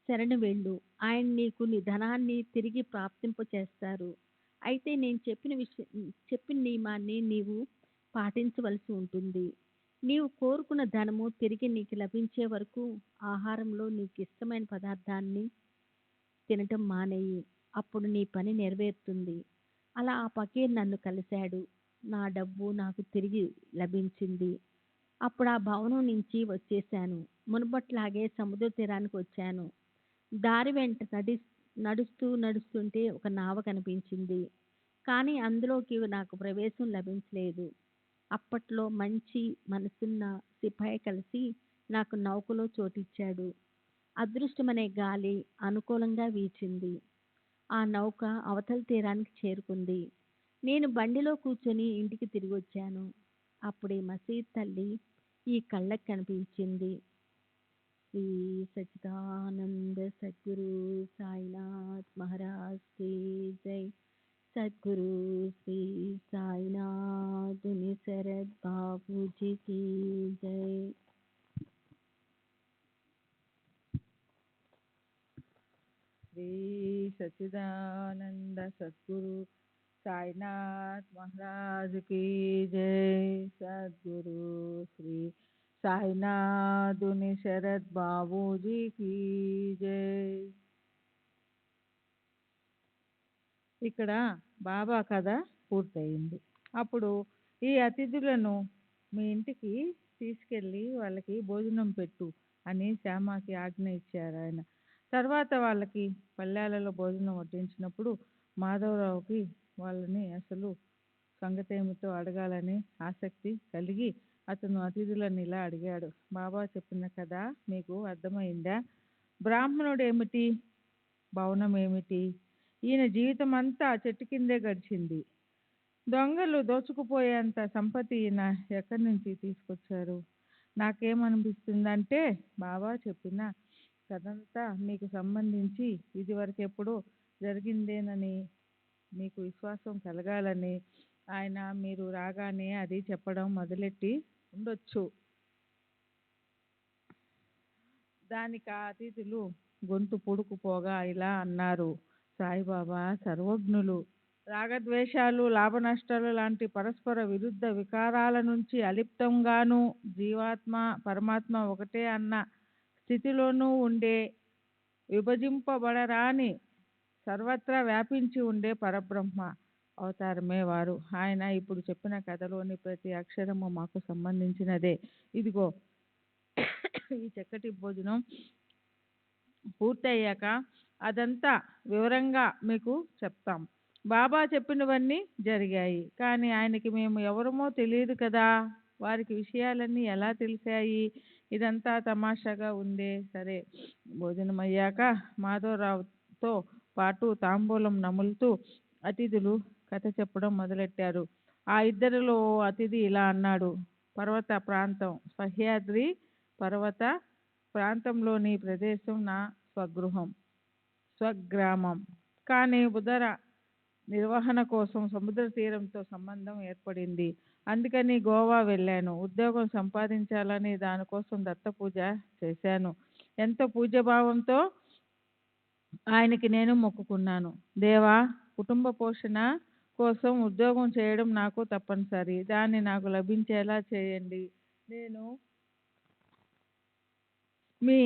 శరణు వెళ్ళు. ఆయన నీకు నీ ధనాన్ని తిరిగి ప్రాప్తింపచేస్తారు. అయితే నేను చెప్పిన నియమాన్ని నీవు పాటించవలసి ఉంటుంది. నీవు కోరుకున్న ధనము తిరిగి నీకు లభించే వరకు ఆహారంలో నీకు ఇష్టమైన పదార్థాన్ని తినటం మానేయి. అప్పుడు నీ పని నెరవేరుతుంది. అలా ఆ ఫకీర్ నన్ను కలిశాడు. నా డబ్బు నాకు తిరిగి లభించింది. అప్పుడు ఆ భవనం నుంచి వచ్చేశాను. మునుపట్లాగే సముద్ర తీరానికి వచ్చాను. దారి వెంట నడుస్తుంటే ఒక నావ కనిపించింది. కానీ అందులోకి నాకు ప్రవేశం లభించలేదు. అప్పట్లో మంచి మనసున్న సిపాయి కలిసి నాకు నౌకలో చోటిచ్చాడు. అదృష్టమనే గాలి అనుకూలంగా వీచింది. ఆ నౌక అవతల తీరానికి చేరుకుంది. నేను బండిలో కూర్చొని ఇంటికి తిరిగొచ్చాను. అప్పుడే మసీద్ తల్లి ఈ కళ్ళకి కనిపించింది. శ్రీ సచ్చిదానంద సద్గురు సాయినాథ్ మహారాజ్ కి జై. సద్గురు శ్రీ సాయినాథ్ శరద్ బాబూజీకి జై. శ్రీ సచ్చిదానంద సద్గురు సాయినాథ్ మహారాజ్ की जय. सद्गुरु श्री साईनाथ शरद बाबूजी की जय. ఇక్కడ బాబా కథ పూర్తయింది. అప్పుడు ఈ అతిథులను మీ ఇంటికి తీసుకెళ్ళి వాళ్ళకి భోజనం పెట్టు అని శ్యామకి ఆజ్ఞ ఇచ్చారు ఆయన. తర్వాత వాళ్ళకి పల్లెలలో భోజనం వడ్డించినప్పుడు మాధవరావుకి వాళ్ళని అసలు సంగతేమిటో అడగాలని ఆసక్తి కలిగి అతను అతిథులను ఇలా అడిగాడు: బాబా చెప్పిన కథ మీకు అర్థమైందా? బ్రాహ్మణుడు ఏమిటి, భవనం ఏమిటి? ఈయన జీవితం అంతా చెట్టు కిందే గడిచింది. దొంగలు దోచుకుపోయేంత సంపత్తి ఈయన ఎక్కడి నుంచి తీసుకొచ్చారు? నాకేమనిపిస్తుందంటే బాబా చెప్పిన కథంతా మీకు సంబంధించి ఇదివరకెప్పుడో జరిగిందేనని మీకు విశ్వాసం కలగాలని ఆయన మీరు రాగానే అది చెప్పడం మొదలెట్టి ఉండొచ్చు. దానికి ఆ అతిథులు గొంతు పొడుకుపోగా ఇలా అన్నారు, సాయిబాబా సర్వజ్ఞులు, రాగద్వేషాలు లాభనష్టాలు లాంటి పరస్పర విరుద్ధ వికారాల నుంచి అలిప్తంగాను జీవాత్మ పరమాత్మ ఒకటే అన్న స్థితిలోనూ ఉండే విభజింపబడరాని సర్వత్రా వ్యాపించి ఉండే పరబ్రహ్మ అవతారమే వారు. ఆయన ఇప్పుడు చెప్పిన కథలోని ప్రతి అక్షరము మాకు సంబంధించినదే. ఇదిగో ఈ చక్కటి భోజనం పూర్తయ్యాక అదంతా వివరంగా మీకు చెప్తాం. బాబా చెప్పినవన్నీ జరిగాయి, కానీ ఆయనకి మేము ఎవరమో తెలియదు కదా, వారికి విషయాలన్నీ ఎలా తెలిసాయి? ఇదంతా తమాషాగా ఉందే. సరే, భోజనం అయ్యాక మాధవరావుతో పాటు తాంబూలం నములుతూ అతిథులు కథ చెప్పడం మొదలెట్టారు. ఆ ఇద్దరిలో ఓ అతిథి ఇలా అన్నాడు, పర్వత ప్రాంతం, సహ్యాద్రి పర్వత ప్రాంతంలోని ప్రదేశం నా స్వగ్రామం. కానీ ఉదర నిర్వహణ కోసం సముద్ర తీరంతో సంబంధం ఏర్పడింది. అందుకని గోవా వెళ్ళాను. ఉద్యోగం సంపాదించాలని దానికోసం దత్తపూజ చేశాను. ఎంతో పూజ్యభావంతో ఆయనకి నేను మొక్కుకున్నాను. దేవా, కుటుంబ పోషణ కోసం ఉద్యోగం చేయడం నాకు తప్పనిసరి. దాన్ని నాకు లభించేలా చేయండి. నేను మీ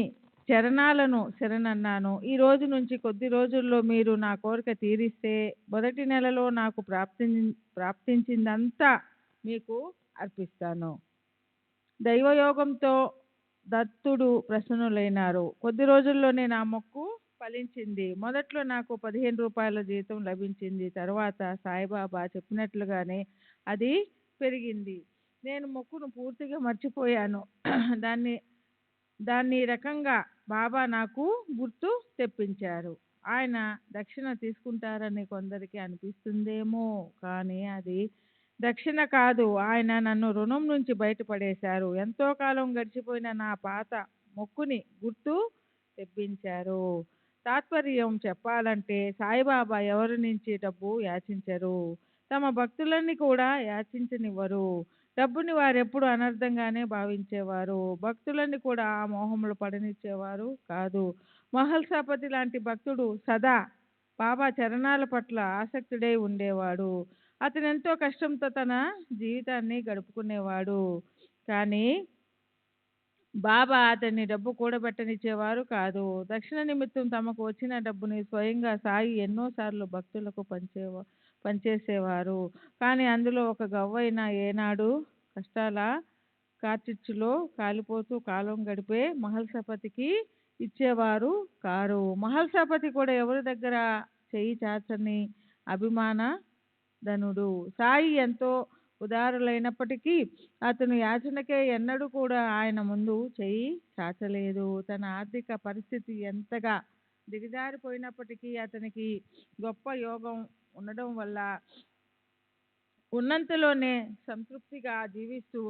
చరణాలను శరణన్నాను. ఈ రోజు నుంచి కొద్ది రోజుల్లో మీరు నా కోరిక తీరిస్తే మొదటి నెలలో నాకు ప్రాప్తించిందంతా మీకు అర్పిస్తాను. దైవయోగంతో దత్తుడు ప్రసన్నులైనారు. కొద్ది రోజుల్లోనే నా మొక్కు ఫలించింది. మొదట్లో నాకు 15 రూపాయల జీతం లభించింది. తర్వాత సాయిబాబా చెప్పినట్లుగానే అది పెరిగింది. నేను మొక్కును పూర్తిగా మర్చిపోయాను. దాన్ని ఈ రకంగా బాబా నాకు గుర్తు తెప్పించారు. ఆయన దక్షిణ తీసుకుంటారని కొందరికి అనిపిస్తుందేమో, కానీ అది దక్షిణ కాదు. ఆయన నన్ను రుణం నుంచి బయటపడేశారు. ఎంతో కాలం గడిచిపోయిన నా పాత మొక్కుని గుర్తు తెప్పించారు. తాత్పర్యం చెప్పాలంటే సాయిబాబా ఎవరి నుంచి డబ్బు యాచించరు. తమ భక్తులని కూడా యాచించనివ్వరు. డబ్బుని వారెప్పుడు అనర్థంగానే భావించేవారు. భక్తులని కూడా ఆ మోహంలో పడనిచ్చేవారు కాదు. మహల్సాపతి లాంటి భక్తుడు సదా బాబా చరణాల పట్ల ఆసక్తుడై ఉండేవాడు. అతను ఎంతో కష్టంతో తన జీవితాన్ని గడుపుకునేవాడు. కానీ బాబా అతన్ని డబ్బు కూడబెట్టనిచ్చేవారు కాదు. దక్షిణ నిమిత్తం తమకు వచ్చిన డబ్బుని స్వయంగా సాయి ఎన్నోసార్లు భక్తులకు పనిచేసేవారు. కానీ అందులో ఒక గవ్వైనా ఏనాడు కష్టాల కార్చిచ్చులో కాలిపోతూ కాలం గడిపే మహల్సాపతికి ఇచ్చేవారు కారు. మహల్సాపతి కూడా ఎవరి దగ్గర చెయ్యి చాచని అభిమాన ధనుడు. సాయి ఎంతో ఉదారులైనప్పటికీ అతను యాచనకే ఎన్నడూ కూడా ఆయన ముందు చెయ్యి చాచలేదు. తన ఆర్థిక పరిస్థితి ఎంతగా దిగజారిపోయినప్పటికీ అతనికి గొప్ప యోగం ఉండడం వల్ల ఉన్నంతలోనే సంతృప్తిగా జీవిస్తూ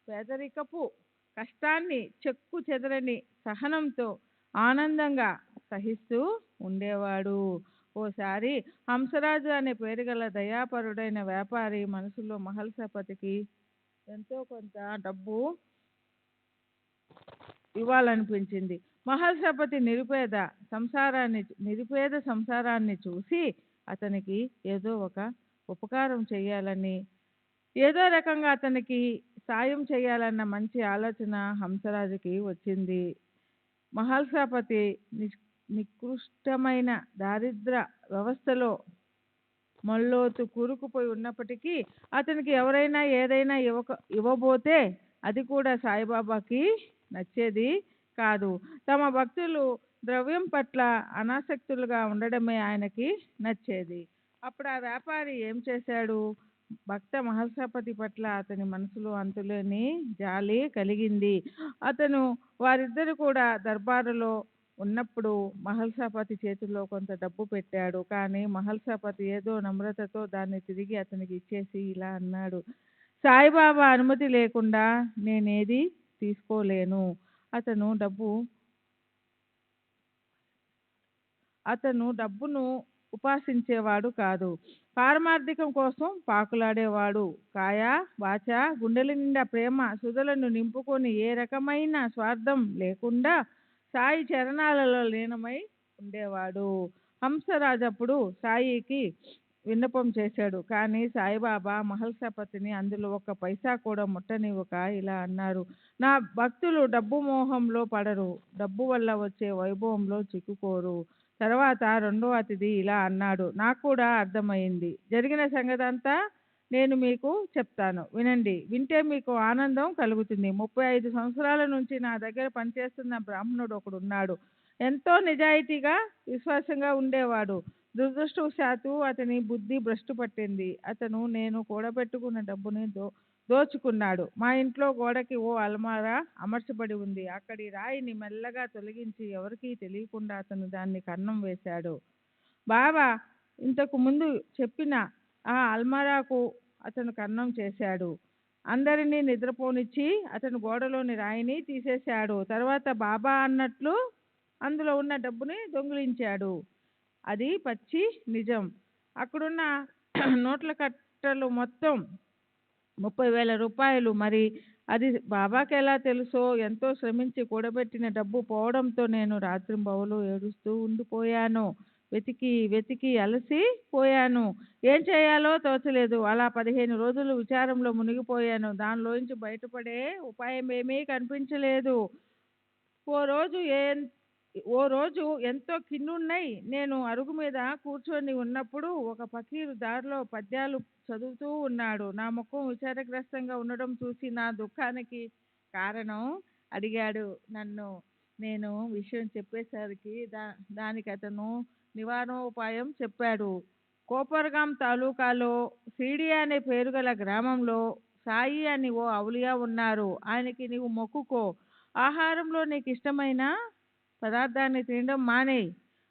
పేదరికపు కష్టాన్ని చెక్కు చెదరని సహనంతో ఆనందంగా సహిస్తూ ఉండేవాడు. ఓసారి హంసరాజు అనే పేరు గల దయాపరుడైన వ్యాపారి మనసులో మహల్సాపతికి ఎంతో కొంత డబ్బు ఇవ్వాలనిపించింది. మహల్సాపతి నిరుపేద సంసారాన్ని చూసి అతనికి ఏదో ఒక ఉపకారం చేయాలని, ఏదో రకంగా అతనికి సాయం చేయాలన్న మంచి ఆలోచన హంసరాజుకి వచ్చింది. మహల్సాపతి నికృష్టమైన దారిద్ర వ్యవస్థలో మల్లోతు కూరుకుపోయి ఉన్నప్పటికీ అతనికి ఎవరైనా ఏదైనా ఇవ్వబోతే అది కూడా సాయిబాబాకి నచ్చేది కాదు. తమ భక్తులు ద్రవ్యం పట్ల అనాసక్తులుగా ఉండడమే ఆయనకి నచ్చేది. అప్పుడు ఆ వ్యాపారి ఏం చేశాడు? భక్త మహల్సాపతి పట్ల అతని మనసులో అంతులేని జాలి కలిగింది. అతను వారిద్దరు కూడా దర్బారులో ఉన్నప్పుడు మహల్సాపతి చేతిలో కొంత డబ్బు పెట్టాడు. కానీ మహల్సాపతి ఏదో నమ్రతతో దాన్ని తిరిగి అతనికి ఇచ్చేసి ఇలా అన్నాడు, సాయిబాబా అనుమతి లేకుండా నేనేది తీసుకోలేను. అతను డబ్బును ఉపాసించేవాడు కాదు. పారమార్థికం కోసం పాకులాడేవాడు. కాయ వాచ గుండెల నిండా ప్రేమ సుధలను నింపుకొని ఏ రకమైన స్వార్థం లేకుండా సాయి చరణాలలో లీనమై ఉండేవాడు. హంసరాజు అప్పుడు సాయికి విన్నపం చేశాడు. కానీ సాయిబాబా మహల్సాపతిని అందులో ఒక్క పైసా కూడా ముట్టనివ్వక ఇలా అన్నారు, నా భక్తులు డబ్బు మోహంలో పడరు, డబ్బు వల్ల వచ్చే వైభవంలో చిక్కుకోరు. తర్వాత రెండో అతిథి ఇలా అన్నాడు, నాకు కూడా అర్థమైంది. జరిగిన సంగతి అంతా నేను మీకు చెప్తాను, వినండి. వింటే మీకు ఆనందం కలుగుతుంది. 35 సంవత్సరాల నుంచి నా దగ్గర పనిచేస్తున్న బ్రాహ్మణుడు ఒకడు ఉన్నాడు. ఎంతో నిజాయితీగా విశ్వాసంగా ఉండేవాడు. దురదృష్టవశాత్తు అతని బుద్ధి భ్రష్టు పట్టింది. అతను నేను కూడబెట్టుకున్న డబ్బుని దోచుకున్నాడు. మా ఇంట్లో గోడకి ఓ అల్మారా అమర్చబడి ఉంది. అక్కడి రాయిని మెల్లగా తొలగించి ఎవరికీ తెలియకుండా అతను దాన్ని కన్నం వేశాడు. బాబా ఇంతకు ముందు చెప్పిన ఆ అల్మారాకు అతను కన్నం చేశాడు. అందరినీ నిద్రపోనిచ్చి అతను గోడలోని రాయిని తీసేశాడు. తర్వాత బాబా అన్నట్లు అందులో ఉన్న డబ్బుని దొంగిలించాడు. అది పచ్చి నిజం. అక్కడున్న నోట్ల కట్టలు మొత్తం 30,000 రూపాయలు. మరి అది బాబాకి ఎలా తెలుసో? ఎంతో శ్రమించి కూడబెట్టిన డబ్బు పోవడంతో నేను రాత్రింబవలు ఏడుస్తూ ఉండిపోయాను. వెతికి వెతికి అలసి పోయాను. ఏం చేయాలో తోచలేదు. అలా 15 రోజులు విచారంలో మునిగిపోయాను. దానిలోంచి బయటపడే ఉపాయం ఏమీ కనిపించలేదు. ఓ రోజు ఎంతో కిన్నున్నై నేను అరుగు మీద కూర్చొని ఉన్నప్పుడు ఒక ఫకీరు దారిలో పద్యాలు చదువుతూ ఉన్నాడు. నా ముఖం విచారగ్రస్తంగా ఉండడం చూసి నా దుఃఖానికి కారణం అడిగాడు నన్ను. నేను విషయం చెప్పేసరికి దానికి అతను నివారణోపాయం చెప్పాడు. కోపర్గాం తాలూకాలో సీడి అనే పేరు గల గ్రామంలో సాయి అని ఓ అవులియా ఉన్నారు. ఆయనకి నీవు మొక్కుకో. ఆహారంలో నీకు ఇష్టమైన పదార్థాన్ని తినడం మానేయి.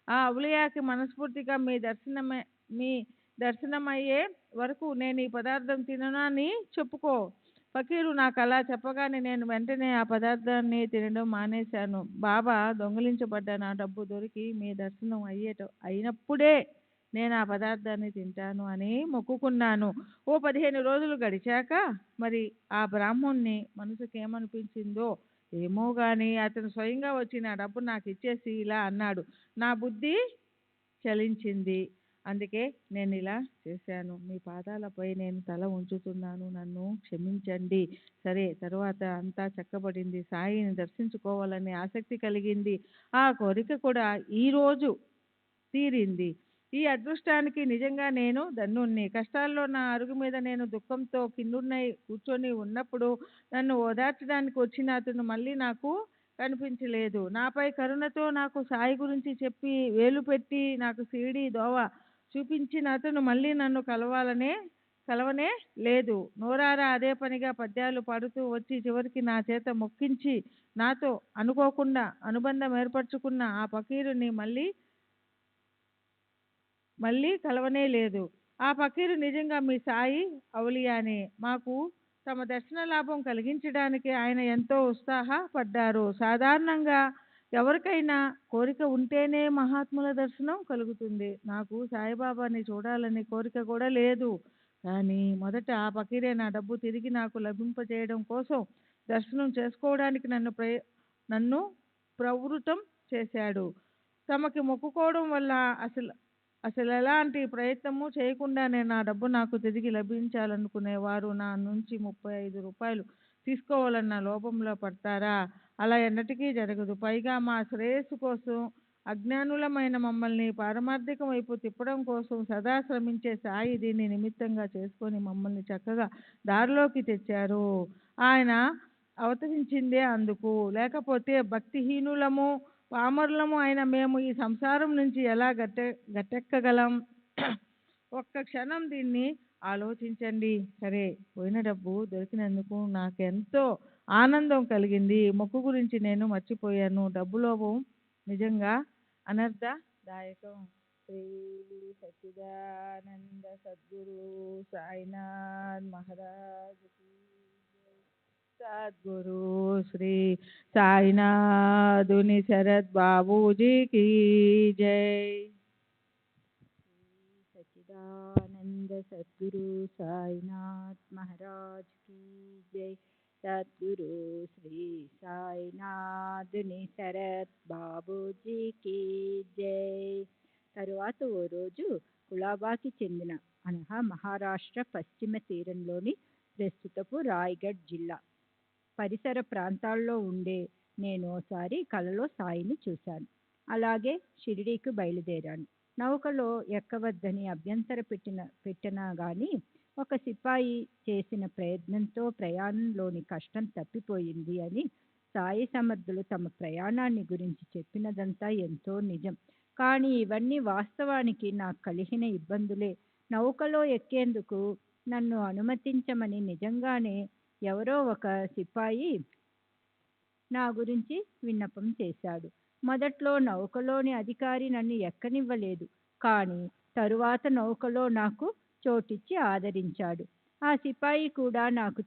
ఆ అవులియాకి మనస్ఫూర్తిగా మీ దర్శనమయ్యే వరకు నేను ఈ పదార్థం తినను అని చెప్పుకో. ఫకీరు నాకు అలా చెప్పగానే నేను వెంటనే ఆ పదార్థాన్ని తినడం మానేశాను. బాబా దొంగిలించబడ్డ నా డబ్బు దొరికి మీ దర్శనం అయినప్పుడే నేను ఆ పదార్థాన్ని తింటాను అని మొక్కుకున్నాను. ఓ 15 రోజులు గడిచాక మరి ఆ బ్రాహ్మణ్ణి మనసుకేమనిపించిందో ఏమో గాని అతను స్వయంగా వచ్చి నా డబ్బు నాకు ఇచ్చేసి ఇలా అన్నాడు, నా బుద్ధి చలించింది, అందుకే నేను ఇలా చేశాను. మీ పాదాలపై నేను తల ఉంచుతున్నాను, నన్ను క్షమించండి. సరే, తరువాత అంతా చక్కబడింది. సాయిని దర్శించుకోవాలని ఆసక్తి కలిగింది. ఆ కోరిక కూడా ఈరోజు తీరింది. ఈ అదృష్టానికి నిజంగా నేను ధన్యుణ్ణి. కష్టాల్లో నా అరుగు మీద నేను దుఃఖంతో కిన్నున్నై కూర్చొని ఉన్నప్పుడు నన్ను ఓదార్చడానికి వచ్చిన అతను మళ్ళీ నాకు కనిపించలేదు. నాపై కరుణతో నాకు సాయి గురించి చెప్పి వేలు పెట్టి నాకు సీడీ దోవ చూపించిన అతను మళ్ళీ నన్ను కలవనే లేదు. నోరారా అదే పనిగా పద్యాలు పాడుతూ వచ్చి చివరికి నా చేత మొక్కించి నాతో అనుకోకుండా అనుబంధం ఏర్పరచుకున్న ఆ ఫకీరుని మళ్ళీ కలవనే లేదు. ఆ ఫకీరు నిజంగా మీ సాయి అవులియానే. మాకు తమ దర్శన లాభం కలిగించడానికి ఆయన ఎంతో ఉత్సాహపడ్డారు. సాధారణంగా ఎవరికైనా కోరిక ఉంటేనే మహాత్ముల దర్శనం కలుగుతుంది. నాకు సాయిబాబాని చూడాలని కోరిక కూడా లేదు. కానీ మొదట ఆ ఫకీరే నా డబ్బు తిరిగి నాకు లభింపజేయడం కోసం దర్శనం చేసుకోవడానికి నన్ను ప్రవృత్తం చేశాడు. తమకి మొక్కుకోవడం వల్ల అసలు ఎలాంటి ప్రయత్నము చేయకుండానే నా డబ్బు నాకు తిరిగి లభించాలనుకునేవారు నా నుంచి 35 రూపాయలు తీసుకోవాలన్న లోభంలో పడతారా? అలా ఎన్నటికీ జరగదు. పైగా మా శ్రేయస్సు కోసం అజ్ఞానులమైన మమ్మల్ని పారమార్థికం వైపు తిప్పడం కోసం సదా శ్రమించే సాయి దీన్ని నిమిత్తంగా చేసుకొని మమ్మల్ని చక్కగా దారిలోకి తెచ్చారు. ఆయన అవతరించిందే అందుకు. లేకపోతే భక్తిహీనులము పామరులము అయిన మేము ఈ సంసారం నుంచి ఎలా గట్టెక్కగలం? ఒక్క క్షణం దీన్ని ఆలోచించండి. సరే, పోయిన డబ్బు దొరికినందుకు నాకెంతో ఆనందం కలిగింది. మొక్కు గురించి నేను మర్చిపోయాను. డబ్బు లోభం నిజంగా అనర్థదాయకం. శ్రీ సచ్చిదానంద సద్గురు సాయినాథ్ మహారాజ్ కి జై. సద్గురు శ్రీ సాయినాథుని శరత్ బాబూజీ की जय. सच्चिदानंद सद्गुरु साईनाथ महाराज की जय. సద్గురు శ్రీ సాయినాథుని శరత్ బాబూజీకి జై. తరువాత ఓ రోజు కులాబాకి చెందిన అనగా మహారాష్ట్ర పశ్చిమ తీరంలోని ప్రస్తుతపు రాయ్గఢ్ జిల్లా పరిసర ప్రాంతాల్లో ఉండే నేను ఓసారి కలలో సాయిని చూశాను. అలాగే షిరిడీకి బయలుదేరాను. నౌకలో ఎక్కవద్దని అభ్యంతర పెట్టినా గాని ఒక సిపాయి చేసిన ప్రయత్నంతో ప్రయాణంలోని కష్టం తప్పిపోయింది అని సాయి సమర్థులు తమ ప్రయాణాన్ని గురించి చెప్పినదంతా ఎంతో నిజం. కానీ ఇవన్నీ వాస్తవానికి నాకు కలిగిన ఇబ్బందులే. నౌకలో ఎక్కేందుకు నన్ను అనుమతించమని నిజంగానే ఎవరో ఒక సిపాయి నా గురించి విన్నపం చేశాడు. మొదట్లో నౌకలోని అధికారి నన్ను ఎక్కనివ్వలేదు. కానీ తరువాత నౌకలో నాకు చోటిచ్చి ఆదరించాడు. ఆ సిపాయి కూడా నాకు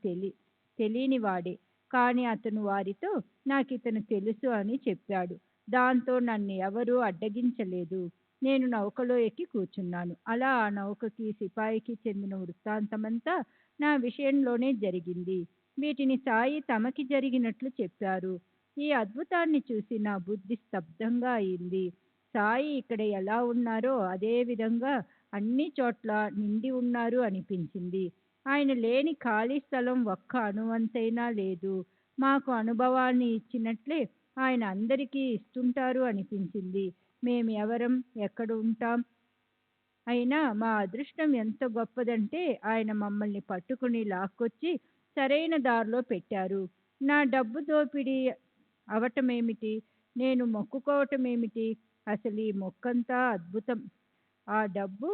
తెలియనివాడే. కానీ అతను వారితో నాకితను తెలుసు అని చెప్పాడు. దాంతో నన్ను ఎవరూ అడ్డగించలేదు. నేను నౌకలో ఎక్కి కూర్చున్నాను. అలా ఆ నౌకకి సిపాయికి చెందిన వృత్తాంతమంతా నా విషయంలోనే జరిగింది. వీటిని సాయి తమకి జరిగినట్లు చెప్పారు. ఈ అద్భుతాన్ని చూసి నా బుద్ధి స్తబ్దంగా అయింది. సాయి ఇక్కడ ఎలా ఉన్నారో అదే విధంగా అన్ని చోట్ల నిండి ఉన్నారు అనిపించింది. ఆయన లేని ఖాళీ స్థలం ఒక్క అణువంతైనా లేదు. మాకు అనుభవాన్ని ఇచ్చినట్లే ఆయన అందరికీ ఇస్తుంటారు అనిపించింది. మేము ఎవరం, ఎక్కడ ఉంటాం అయినా మా అదృష్టం ఎంత గొప్పదంటే ఆయన మమ్మల్ని పట్టుకుని లాక్కొచ్చి సరైన దారిలో పెట్టారు. నా డబ్బు దోపిడీ అవటమేమిటి, నేను మొక్కుకోవటమేమిటి, అసలు ఈ మొక్కంతా అద్భుతం. ఆ డబ్బు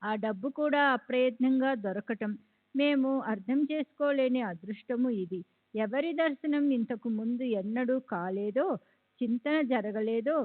ఆ డబ్బు కూడా అప్రయత్నంగా దొరకటం మేము అర్థం చేసుకోలేని అదృష్టము ఇది. ఎవరి దర్శనం ఇంతకు ముందు ఎన్నడూ కాలేదో, చింతన జరగలేదో,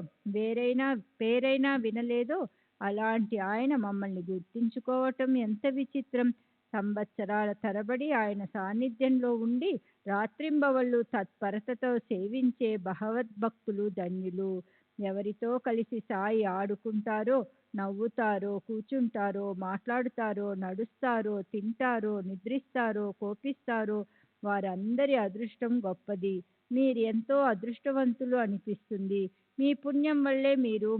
పేరైనా వినలేదో అలాంటి ఆయన మమ్మల్ని గుర్తించుకోవటం ఎంత విచిత్రం. సంవత్సరాల తరబడి ఆయన సాన్నిధ్యంలో ఉండి రాత్రింబవళ్ళు తత్పరతతో సేవించే భగవద్భక్తులు ధన్యులు. ఎవరితో కలిసి సాయి ఆడుకుంటారో, నవ్వుతారో, కూర్చుంటారో, మాట్లాడుతారో, నడుస్తారో, తింటారో, నిద్రిస్తారో, కోపిస్తారో వారందరి అదృష్టం గొప్పది. మీరు ఎంతో అదృష్టవంతులు అనిపిస్తుంది. మీ పుణ్యం వల్లే మీరు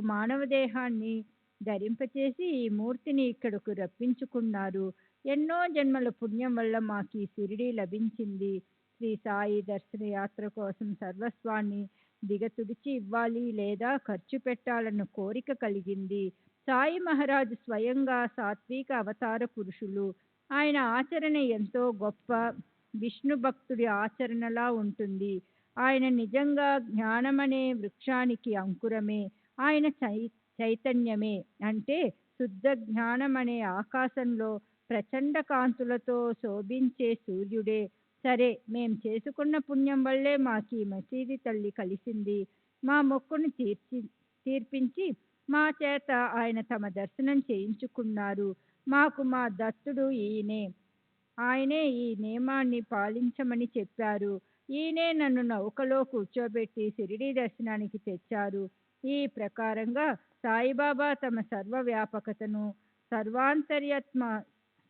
మానవ దేహాన్ని ధరింపచేసి ఈ మూర్తిని ఇక్కడకు రప్పించుకున్నారు. ఎన్నో జన్మల పుణ్యం వల్ల మాకు ఈ షిరిడి లభించింది. శ్రీ సాయి దర్శన యాత్ర కోసం సర్వస్వాన్ని దిగతుడిచి ఇవ్వాలి లేదా ఖర్చు పెట్టాలన్న కోరిక కలిగింది. సాయి మహారాజు స్వయంగా సాత్విక అవతార పురుషులు. ఆయన ఆచరణ ఎంతో గొప్ప విష్ణు భక్తుడి ఆచరణలా ఉంటుంది. ఆయన నిజంగా జ్ఞానమనే వృక్షానికి అంకురమే. ఆయన చైతన్యమే. అంటే శుద్ధ జ్ఞానమనే ఆకాశంలో ప్రచండ కాంతులతో శోభించే సూర్యుడే. సరే, మేం చేసుకున్న పుణ్యం వల్లే మాకు ఈ మసీది తల్లి కలిసింది. మా మొక్కును తీర్పించి మా చేత ఆయన తమ దర్శనం చేయించుకున్నారు. మాకు మా దత్తుడు ఈయనే. ఆయనే ఈ నియమాన్ని పాలించమని చెప్పారు. ఈయనే నన్ను నౌకలో కూర్చోబెట్టి షిరిడి దర్శనానికి తెచ్చారు. ఈ ప్రకారంగా సాయిబాబా తమ సర్వవ్యాపకతను,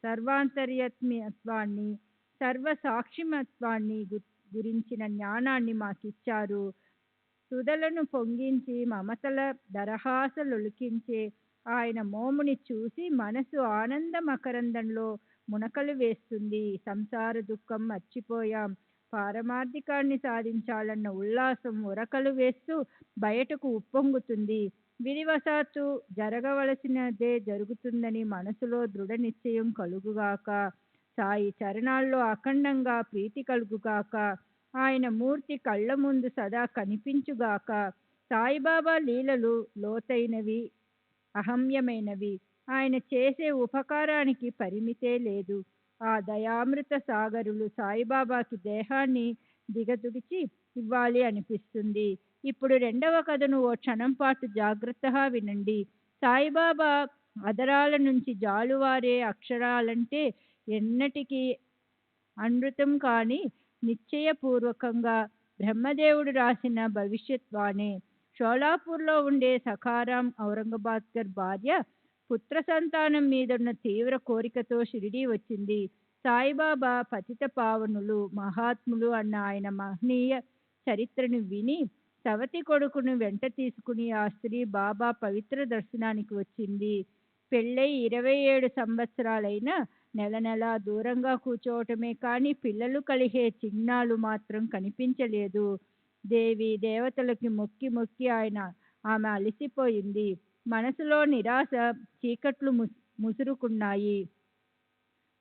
సర్వాంతర్యాత్మ్యత్వాన్ని, సర్వసాక్షిమత్వాన్ని గురించిన జ్ఞానాన్ని మాకిచ్చారు. సుధలను పొంగించి మమతల దరహాసలొలికించే ఆయన మోముని చూసి మనసు ఆనంద మకరందంలో మునకలు వేస్తుంది. సంసార దుఃఖం మర్చిపోయాం. పారమార్థికాన్ని సాధించాలన్న ఉల్లాసం ఉరకలు వేస్తూ బయటకు ఉప్పొంగుతుంది. విధివశాత్తు జరగవలసినదే జరుగుతుందని మనసులో దృఢ నిశ్చయం కలుగుగాక. సాయి చరణాల్లో అఖండంగా ప్రీతి కలుగుగాక. ఆయన మూర్తి కళ్ళ ముందు సదా కనిపించుగాక. సాయిబాబా లీలలు లోతైనవి, అహమ్యమైనవి. ఆయన చేసే ఉపకారానికి పరిమితే లేదు. ఆ దయామృత సాగరులు సాయిబాబాకి దేహాన్ని దిగదుడిచి ఇవ్వాలి అనిపిస్తుంది. ఇప్పుడు రెండవ కథను ఓ క్షణం పాటు జాగ్రత్తగా వినండి. సాయిబాబా అధరాల నుంచి జాలువారే అక్షరాలంటే ఎన్నటికీ అనృతం కాని నిశ్చయపూర్వకంగా బ్రహ్మదేవుడు రాసిన భవిష్యత్ వాణే. షోలాపూర్లో ఉండే సఖారాం ఔరంగాబాద్కర్ భార్య పుత్ర సంతానం మీదున్న తీవ్ర కోరికతో షిరిడీ వచ్చింది. సాయిబాబా పతిత పావనులు, మహాత్ములు అన్న ఆయన మహనీయ చరిత్రను విని సవతి కొడుకును వెంట తీసుకుని ఆ స్త్రీ బాబా పవిత్ర దర్శనానికి వచ్చింది. పెళ్ళై 27 సంవత్సరాలైనా నెల నెలా దూరంగా కూర్చోవటమే కానీ పిల్లలు కలిగే చిహ్నాలు మాత్రం కనిపించలేదు. దేవి దేవతలకి మొక్కి మొక్కి ఆమె అలసిపోయింది. మనసులో నిరాశ చీకట్లు ముసురుకున్నాయి.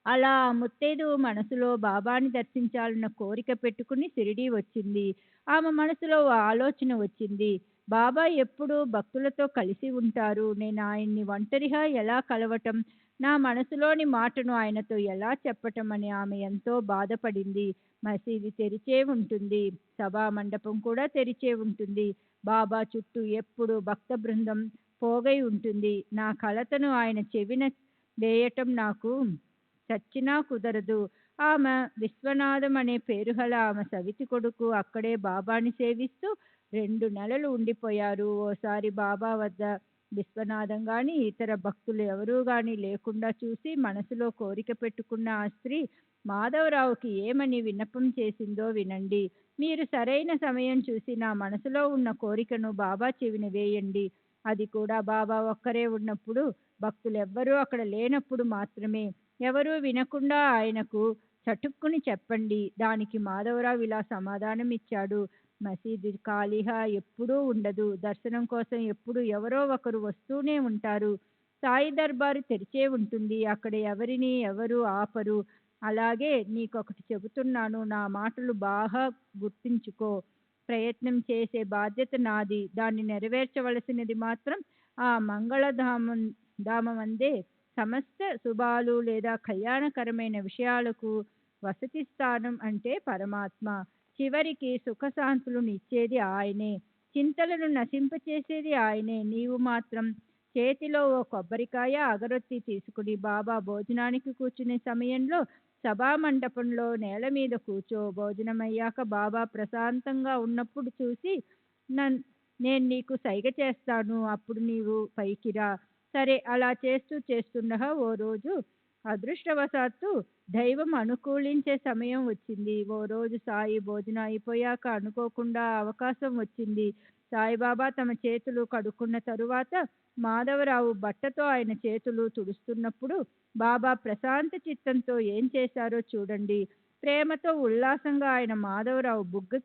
అలా ఆ ముత్తైదువు మనసులో బాబాని దర్శించాలన్న కోరిక పెట్టుకుని షిరిడీ వచ్చింది. ఆమె మనసులో ఓ ఆలోచన వచ్చింది. బాబా ఎప్పుడూ భక్తులతో కలిసి ఉంటారు. నేను ఆయన్ని ఒంటరిగా ఎలా కలవటం? నా మనసులోని మాటను ఆయనతో ఎలా చెప్పటం అని ఆమె ఎంతో బాధపడింది. మసీదు తెరిచే ఉంటుంది. సభా మండపం కూడా తెరిచే ఉంటుంది. బాబా చుట్టూ ఎప్పుడూ భక్త బృందం పోగై ఉంటుంది. నా కలతను ఆయన చెవిన వేయటం నాకు చచ్చినా కుదరదు. ఆమె విశ్వనాథం అనే పేరుగల ఆమె సవితి కొడుకు అక్కడే బాబాని సేవిస్తూ 2 నెలలు ఉండిపోయారు. ఓసారి బాబా వద్ద విశ్వనాథం గాని ఇతర భక్తులు ఎవరూ గాని లేకుండా చూసి మనసులో కోరిక పెట్టుకున్న ఆ స్త్రీ మాధవరావుకి ఏమని విన్నపం చేసిందో వినండి. మీరు సరైన సమయం చూసి నా మనసులో ఉన్న కోరికను బాబా చెవిన వేయండి. అది కూడా బాబా ఒక్కరే ఉన్నప్పుడు, భక్తులెవ్వరూ అక్కడ లేనప్పుడు మాత్రమే. ఎవరూ వినకుండా ఆయనకు చటుక్కుని చెప్పండి. దానికి మాధవరావు ఇలా సమాధానం ఇచ్చాడు. మసీదు ఖాళీగా ఎప్పుడూ ఉండదు. దర్శనం కోసం ఎప్పుడు ఎవరో ఒకరు వస్తూనే ఉంటారు. సాయి దర్బారు తెరిచే ఉంటుంది. అక్కడ ఎవరిని ఎవరు ఆపరు. అలాగే నీకొకటి చెబుతున్నాను. నా మాటలు బాగా గుర్తుంచుకో. ప్రయత్నం చేసే బాధ్యత నాది. దాన్ని నెరవేర్చవలసినది మాత్రం ఆ ధామమందే సమస్త శుభాలు లేదా కళ్యాణకరమైన విషయాలకు వసతి స్థానం అంటే పరమాత్మ. చివరికి సుఖశాంతులను ఇచ్చేది ఆయనే. చింతలను నశింపచేసేది ఆయనే. నీవు మాత్రం చేతిలో ఓ కొబ్బరికాయ, అగరొత్తి తీసుకుని బాబా భోజనానికి కూర్చునే సమయంలో సభా మండపంలో నేల మీద కూర్చో. భోజనమయ్యాక బాబా ప్రశాంతంగా ఉన్నప్పుడు చూసి నేను నీకు సైగ చేస్తాను. అప్పుడు నీవు పైకి రా. సరే, అలా చేస్తుండగా ఓ రోజు అదృష్టవశాత్తు దైవం అనుకూలించే సమయం వచ్చింది. ఓ రోజు సాయి భోజనం అయిపోయాక అనుకోకుండా అవకాశం వచ్చింది. సాయిబాబా తమ చేతులు కడుక్కున్న తరువాత మాధవరావు బట్టతో ఆయన చేతులు తుడుస్తున్నప్పుడు బాబా ప్రశాంత చిత్తంతో ఏం చేశారో చూడండి. ప్రేమతో ఉల్లాసంగా ఆయన మాధవరావు బుగ్గ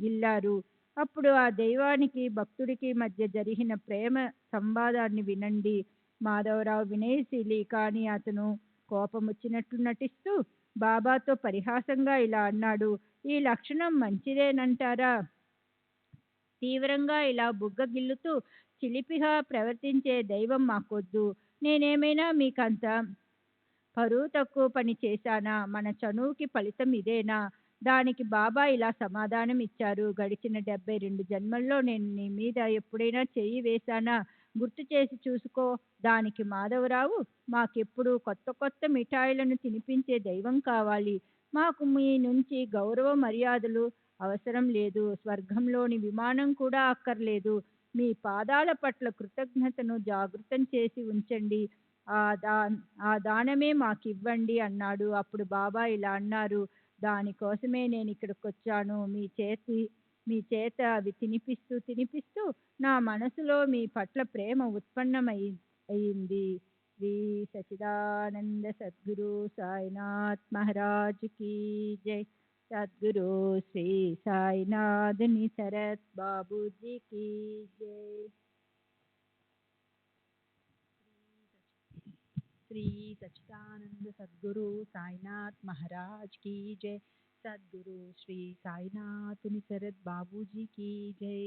గిల్లారు. అప్పుడు ఆ దైవానికి భక్తుడికి మధ్య జరిగిన ప్రేమ సంవాదాన్ని వినండి. మాధవరావు వినయశీలి, కానీ అతను కోపమొచ్చినట్లు నటిస్తూ బాబాతో పరిహాసంగా ఇలా అన్నాడు. ఈ లక్షణం మంచిదేనంటారా? తీవ్రంగా ఇలా బుగ్గ గిల్లుతూ చిలిపిగా ప్రవర్తించే దైవం మాకొద్దు. నేనేమైనా మీకంత పరువు తక్కువ పని చేశానా? మన చనువుకి ఫలితం ఇదేనా? దానికి బాబా ఇలా సమాధానం ఇచ్చారు. గడిచిన 72 జన్మల్లో నేను నీ మీద ఎప్పుడైనా చెయ్యి వేశానా? గుర్తు చేసి చూసుకో. దానికి మాధవరావు, మాకెప్పుడు కొత్త కొత్త మిఠాయిలను తినిపించే దైవం కావాలి. మాకు మీ నుంచి గౌరవ మర్యాదలు అవసరం లేదు. స్వర్గంలోని విమానం కూడా అక్కర్లేదు. మీ పాదాల పట్ల కృతజ్ఞతను జాగృతం చేసి ఉంచండి. ఆ దానమే మాకివ్వండి అన్నాడు. అప్పుడు బాబా ఇలా అన్నారు. దానికోసమే నేను ఇక్కడికొచ్చాను. మీ చేత అవి తినిపిస్తూ నా మనసులో మీ పట్ల ప్రేమ అయింది. శ్రీ సచిదానంద సద్గురు సాయినాథ్ మహారాజ్ కీ జై. సద్గురు శ్రీ సాయినాథ్ నిసరత్ బాబూజీ కీ జై. శ్రీ సచిదానంద సద్గురు సాయినాథ్ మహారాజ్ కీ జై. సద్గురు శ్రీ సాయినాథ్ నిసరత్ బాబూజీ కీ జై.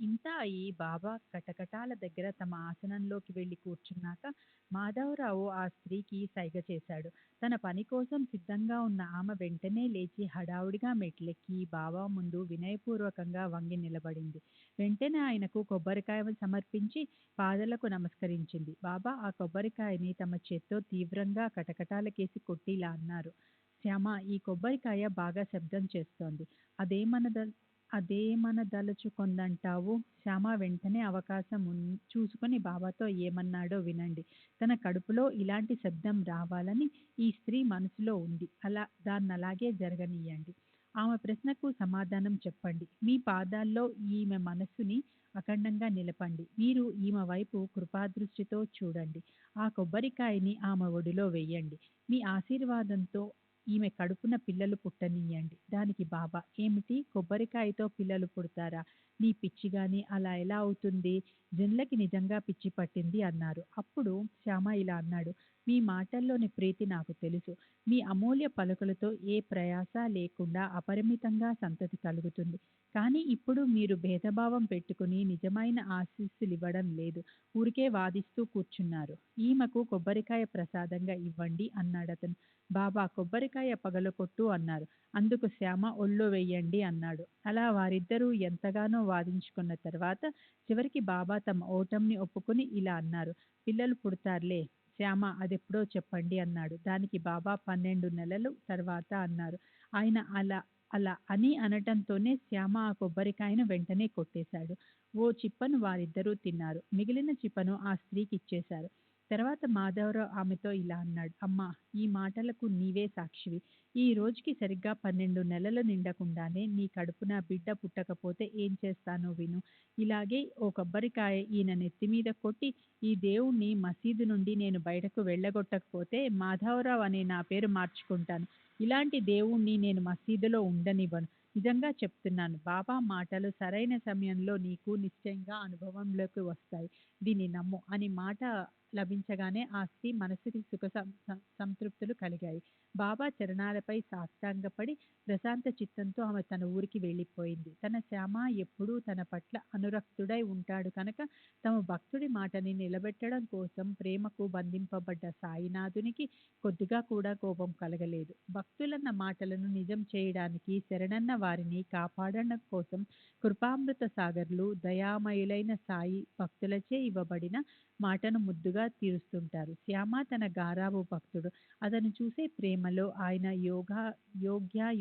ఇంత అయి బాబా కటకటాల దగ్గర తమ ఆసనంలోకి వెళ్ళి కూర్చున్నాక మాధవరావు ఆ స్త్రీకి సైగ చేశాడు. తన పని కోసం సిద్ధంగా ఉన్న ఆమె వెంటనే లేచి హడావుడిగా మెట్లెక్కి బాబా ముందు వినయపూర్వకంగా వంగి నిలబడింది. వెంటనే ఆయనకు కొబ్బరికాయ సమర్పించి పాదాలకు నమస్కరించింది. బాబా ఆ కొబ్బరికాయని తమ చేత్తో తీవ్రంగా కటకటాలకేసి కొట్టి ఇలా అన్నారు. శ్యామ, ఈ కొబ్బరికాయ బాగా శబ్దం చేస్తోంది. అదేమన్నద అదేమనదలుచుకొందంటావు? శ్యామ వెంటనే అవకాశం చూసుకొని బాబాతో ఏమన్నాడో వినండి. తన కడుపులో ఇలాంటి శబ్దం రావాలని ఈ స్త్రీ మనసులో ఉంది. దాన్నలాగే జరగనీయండి. ఆమె ప్రశ్నకు సమాధానం చెప్పండి. మీ పాదాల్లో ఈమె మనస్సుని అఖండంగా నిలపండి. మీరు ఈమె వైపు కృపాదృష్టితో చూడండి. ఆ కొబ్బరికాయని ఆమె ఒడిలో వెయ్యండి. మీ ఆశీర్వాదంతో ఈమె కడుపున పిల్లలు పుట్టనీయండి. దానికి బాబా, ఏమిటి, కొబ్బరికాయతో పిల్లలు పుడతారా? నీ పిచ్చి గాని, అలా ఎలా అవుతుంది? జనులకి నిజంగా పిచ్చి పట్టింది అన్నారు. అప్పుడు శ్యామ ఇలా అన్నాడు, మీ మాటల్లోని ప్రీతి నాకు తెలుసు. మీ అమూల్య పలుకులతో ఏ ప్రయాస లేకుండా అపరిమితంగా సంతతి కలుగుతుంది. కానీ ఇప్పుడు మీరు భేదభావం పెట్టుకుని నిజమైన ఆశీస్సులివ్వడం లేదు. ఊరికే వాదిస్తూ కూర్చున్నారు. ఈమెకు కొబ్బరికాయ ప్రసాదంగా ఇవ్వండి అన్నాడతను. బాబా, కొబ్బరికాయ పగలకొట్టు అన్నారు. అందుకు శ్యామ, ఒళ్ళో వెయ్యండి అన్నాడు. అలా వారిద్దరూ ఎంతగానో వాదించుకున్న తర్వాత చివరికి బాబా తమ ఓటమిని ఒప్పుకుని ఇలా అన్నారు, పిల్లలు పుడతారులే. శ్యామ, అదెప్పుడో చెప్పండి అన్నాడు. దానికి బాబా, 12 నెలలు తర్వాత అన్నారు. ఆయన అలా అని అనటంతోనే శ్యామ ఆ కొబ్బరికాయను వెంటనే కొట్టేశాడు. ఓ చిప్పను వారిద్దరూ తిన్నారు. మిగిలిన చిప్పను ఆ స్త్రీకి ఇచ్చేశారు. తర్వాత మాధవరావు ఆమెతో ఇలా అన్నాడు, అమ్మా, ఈ మాటలకు నీవే సాక్షివి. ఈ రోజుకి సరిగ్గా 12 నెలలు నిండకుండానే నీ కడుపున బిడ్డ పుట్టకపోతే ఏం చేస్తానో విను. ఇలాగే ఓ కొబ్బరికాయ ఈయన నెత్తిమీద కొట్టి, ఈ దేవుణ్ణి మసీదు నుండి నేను బయటకు వెళ్ళగొట్టకపోతే మాధవరావు అనే నా పేరు మార్చుకుంటాను. ఇలాంటి దేవుణ్ణి నేను మసీదులో ఉండనివ్వను. నిజంగా చెప్తున్నాను. బాబా మాటలు సరైన సమయంలో నీకు నిశ్చయంగా అనుభవంలోకి వస్తాయి. దీన్ని నమ్ము అని మాట లభించగానే ఆ స్త్రీ మనసుకి సుఖ సంతృప్తులు కలిగాయి. బాబా చరణాలపై సాష్టాంగపడి ప్రశాంత చిత్తంతో ఆమె తన ఊరికి వెళ్ళిపోయింది. తన శ్యామ ఎప్పుడూ తన పట్ల అనురక్తుడై ఉంటాడు కనుక తమ భక్తుడి మాటని నిలబెట్టడం కోసం ప్రేమకు బంధింపబడ్డ సాయినాథునికి కొద్దిగా కూడా కోపం కలగలేదు. భక్తులన్న మాటలను నిజం చేయడానికి, శరణన్న వారిని కాపాడడం కోసం కృపామృత సాగర్లు దయామయులైన సాయి భక్తులచే ఇవ్వబడిన మాటను ముద్దుగా తీరుస్తుంటారు. శ్యామ తన గారాబు భక్తుడు. అతను చూసే ప్రేమలో ఆయన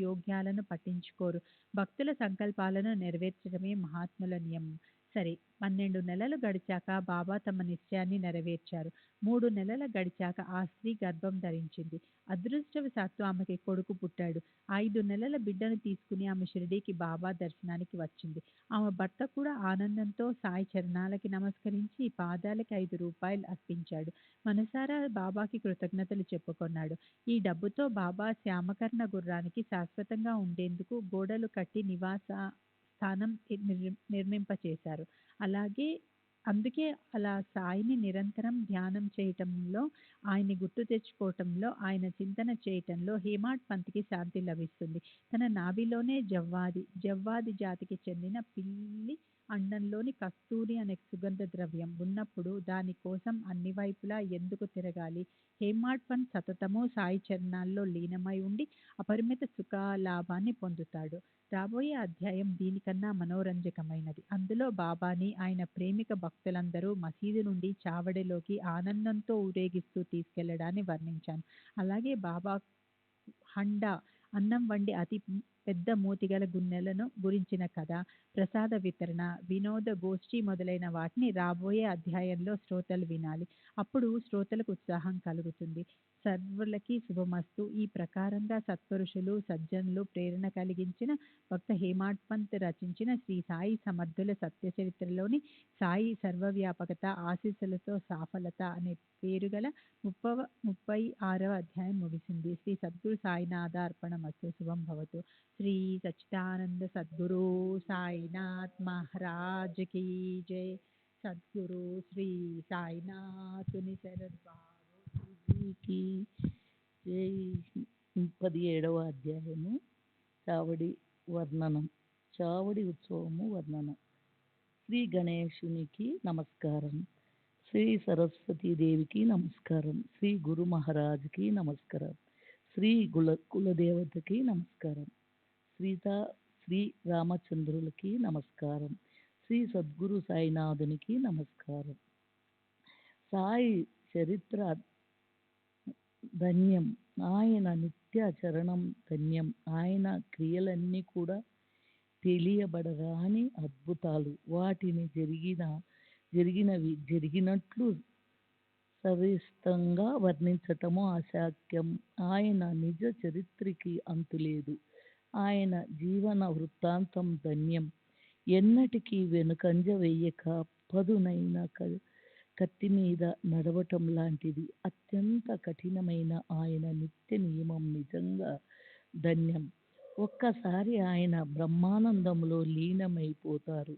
యోగ్యాలను పట్టించుకోరు. భక్తుల సంకల్పాలను నెరవేర్చడమే మహాత్ముల నియమం. సరే, 12 నెలలు గడిచాక బాబా తమ నిశ్చయాన్ని నెరవేర్చారు. 3 నెలల గడిచాక ఆ స్త్రీ గర్భం ధరించింది. అదృష్టవశాత్తు ఆమెకి కొడుకు పుట్టాడు. 5 నెలల బిడ్డను తీసుకుని ఆమె షిరిడీకి బాబా దర్శనానికి వచ్చింది. ఆమె భర్త కూడా ఆనందంతో సాయి చరణాలకి నమస్కరించి పాదాలకి 5 రూపాయలు అర్పించాడు. మనసారా బాబాకి కృతజ్ఞతలు చెప్పుకొన్నాడు. ఈ డబ్బుతో బాబా శ్యామకర్ణ గుర్రానికి శాశ్వతంగా ఉండేందుకు గోడలు కట్టి నివాస స్థానం నిర్మింపచేశారు. అందుకే అలా సాయిని నిరంతరం ధ్యానం చేయటంలో, ఆయన్ని గుర్తు తెచ్చుకోవటంలో, ఆయన చింతన చేయటంలో హేమాడ్ పంత్కి శాంతి లభిస్తుంది. తన నాభిలోనే జవ్వాది జాతికి చెందిన పిల్లి అండంలోని కస్తూరి అనే సుగంధ ద్రవ్యం ఉన్నప్పుడు దాని కోసం అన్ని వైపులా ఎందుకు తిరగాలి? హేమాడ్ పంత్ సతతము సాయి చరణాల్లో లీనమై ఉండి అపరిమిత సుఖ లాభాన్ని పొందుతాడు. రాబోయే అధ్యాయం దీనికన్నా మనోరంజకమైనది. అందులో బాబాని ఆయన ప్రేమిక భక్తులందరూ మసీదు నుండి చావడిలోకి ఆనందంతో ఊరేగిస్తూ తీసుకెళ్లడాన్ని వర్ణించాను. అలాగే బాబా హండా, అన్నం వండి అతి పెద్ద మూతిగల గున్నెలను గురించిన కథ, ప్రసాద వితరణ, వినోద గోష్ఠి మొదలైన వాటిని రాబోయే అధ్యాయంలో శ్రోతలు వినాలి. అప్పుడు శ్రోతలకు ఉత్సాహం కలుగుతుంది. సర్వులకి శుభమస్తు. ఈ ప్రకారంగా సత్పురుషులు, సజ్జనులు ప్రేరణ కలిగించిన భక్త హేమాడ్ పంత్ రచించిన శ్రీ సాయి సమర్థుల సత్యచరిత్రలోని సాయి సర్వవ్యాపకత ఆశీస్సులతో సాఫలత అనే పేరుగల 36వ అధ్యాయం ముగిసింది. శ్రీ సద్గురు సాయినాథ అర్పణమస్తు. శుభం భవతు. శ్రీ సచ్చిదానంద సద్గురు సాయినాథ్ మహారాజ్ కీ జై. సద్గురు శ్రీ సాయినాథుని శరద్బాబుజీకి జై. 17వ అధ్యాయము చావడి వర్ణనం. చావడి ఉత్సవము వర్ణనం. శ్రీ గణేశునికి నమస్కారం. శ్రీ సరస్వతీదేవికి నమస్కారం. శ్రీ గురు మహారాజ్కి నమస్కారం. శ్రీ కులదేవతకి నమస్కారం. శ్రీ రామచంద్రులకి నమస్కారం. శ్రీ సద్గురు సాయినాథునికి నమస్కారం. సాయి చరిత్ర ధన్యం. ఆయన నిత్య చరణం ధన్యం. ఆయన క్రియలన్నీ కూడా తెలియబడరాని అద్భుతాలు. వాటిని జరిగినవి జరిగినట్లు సవిస్తంగా వర్ణించటము అశక్యం. ఆయన నిజ చరిత్రకి అంతులేదు. ఆయన జీవన వృత్తాంతం ధన్యం. ఎన్నటికీ వెనుకంజ వేయక పదునైన కత్తి మీద నడవటం లాంటిది. అత్యంత కఠినమైన ఆయన నిత్య నియమం నిజంగా ధన్యం. ఒక్కసారి ఆయన బ్రహ్మానందంలో లీనమైపోతారు.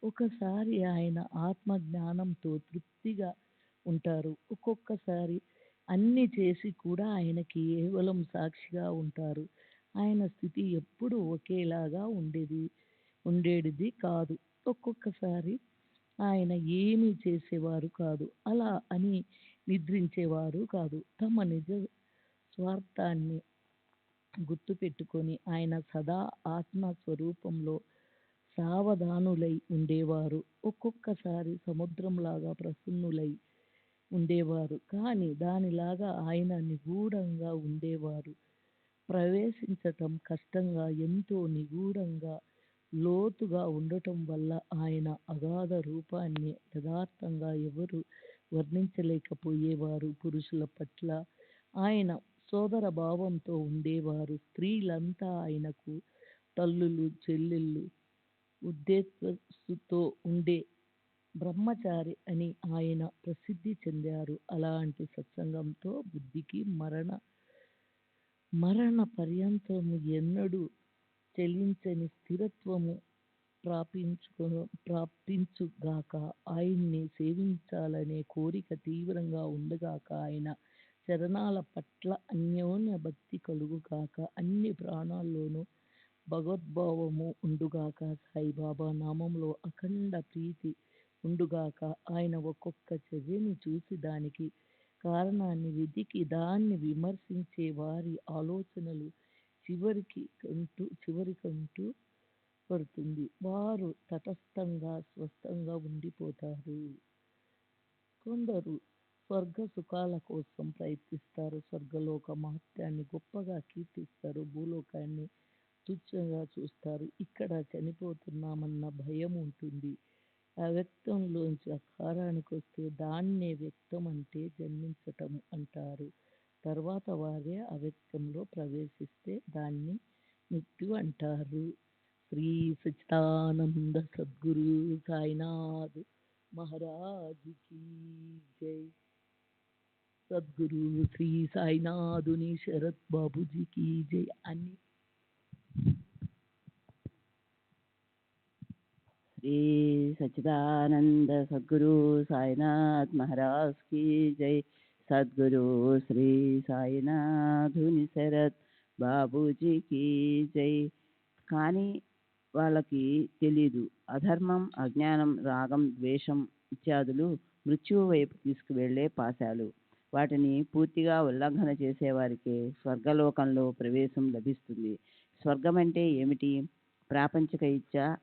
ఒకసారి ఆయన ఆత్మజ్ఞానంతో తృప్తిగా ఉంటారు. ఒక్కొక్కసారి అన్ని చేసి కూడా ఆయన కేవలం సాక్షిగా ఉంటారు. ఆయన స్థితి ఎప్పుడూ ఒకేలాగా ఉండేది కాదు. ఒక్కొక్కసారి ఆయన ఏమీ చేసేవారు కాదు. అలా అని నిద్రించేవారు కాదు. తమ నిజ స్వార్థాన్ని గుర్తుపెట్టుకొని ఆయన సదా ఆత్మస్వరూపంలో సావధానులై ఉండేవారు. ఒక్కొక్కసారి సముద్రంలాగా ప్రసన్నులై ఉండేవారు. కానీ దానిలాగా ఆయన నిగూఢంగా ఉండేవారు. ప్రవేశించటం కష్టంగా, ఎంతో నిగూఢంగా, లోతుగా ఉండటం వల్ల ఆయన అగాధ రూపాన్ని యథార్థంగా ఎవరు వర్ణించలేకపోయేవారు. పురుషుల పట్ల ఆయన సోదర భావంతో ఉండేవారు. స్త్రీలంతా ఆయనకు తల్లులు, చెల్లెళ్ళు. ఉద్దేశతో ఉండే బ్రహ్మచారి అని ఆయన ప్రసిద్ధి చెందారు. అలాంటి సత్సంగంతో బుద్ధికి మరణ పర్యంతము ఎన్నడూ చెలించని స్థిరత్వము ప్రాప్తించుగాక. ఆయన్ని సేవించాలనే కోరిక తీవ్రంగా ఉండగాక. ఆయన చరణాల పట్ల అన్యోన్య భక్తి కలుగుగాక. అన్ని ప్రాణాల్లోనూ భగవద్భావము ఉండుగాక. సాయిబాబా నామంలో అఖండ ప్రీతి ఉండుగాక. ఆయన ఒక్కొక్క చర్యని చూసి దానికి కారణాన్ని వెదికి దాన్ని విమర్శించే వారి ఆలోచనలు చివరికంటూ పడుతుంది. వారు తటస్థంగా స్వస్థంగా ఉండిపోతారు. కొందరు స్వర్గ సుఖాల కోసం ప్రయత్నిస్తారు. స్వర్గలోక మహత్యాన్ని గొప్పగా కీర్తిస్తారు. భూలోకాన్ని తుచ్చంగా చూస్తారు. ఇక్కడ చనిపోతున్నామన్న భయం ఉంటుంది. అవ్యక్తంలోంచి అకారానికి వస్తే దాన్నే వ్యక్తం అంటే జన్మించటం అంటారు. తర్వాత వారే అవ్యక్తంలో ప్రవేశిస్తే దాన్ని మృత్యు అంటారు. శ్రీ సచ్చిదానంద సద్గురు సాయినాథ్ మహారాజ్ కీ జై. సద్గురు శ్రీ సాయినాథుని శరత్ బాబుజీకి జై. అని శ్రీ సచ్చిదానంద సద్గురు సాయినాథ్ మహారాజ్ की जय. సద్గురు శ్రీ సాయినాథుని శరత్ బాబూజీకి జై. కానీ వాళ్ళకి తెలీదు. అధర్మం, అజ్ఞానం, రాగం, ద్వేషం ఇత్యాదులు మృత్యువు వైపు తీసుకువెళ్లే పాశాలు. వాటిని పూర్తిగా ఉల్లంఘన చేసేవారికే స్వర్గలోకంలో ప్రవేశం లభిస్తుంది. స్వర్గం అంటే ఏమిటి? ప్రాపంచిక ఇచ్చ,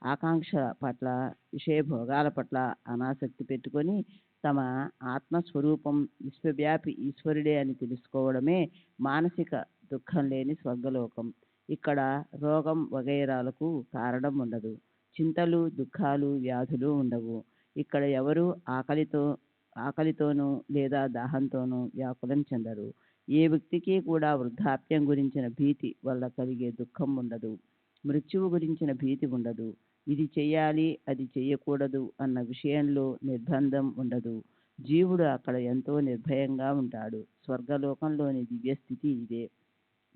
ఆకాంక్ష పట్ల, విషయభోగాల పట్ల అనాసక్తి పెట్టుకొని తమ ఆత్మస్వరూపం విశ్వవ్యాపి ఈశ్వరుడే అని తెలుసుకోవడమే మానసిక దుఃఖం లేని స్వర్గలోకం. ఇక్కడ రోగం వగైరాలకు కారణం ఉండదు. చింతలు, దుఃఖాలు, వ్యాధులు ఉండవు. ఇక్కడ ఎవరు ఆకలితోనూ లేదా దాహంతోనూ వ్యాకులం చెందరు. ఏ వ్యక్తికి కూడా వృద్ధాప్యం గురించిన భీతి వల్ల కలిగే దుఃఖం ఉండదు. మృత్యువు గురించిన భీతి ఉండదు. ఇది చెయ్యాలి, అది చెయ్యకూడదు అన్న విషయంలో నిర్బంధం ఉండదు. జీవుడు అక్కడ ఎంతో నిర్భయంగా ఉంటాడు. స్వర్గలోకంలోని దివ్యస్థితి ఇదే.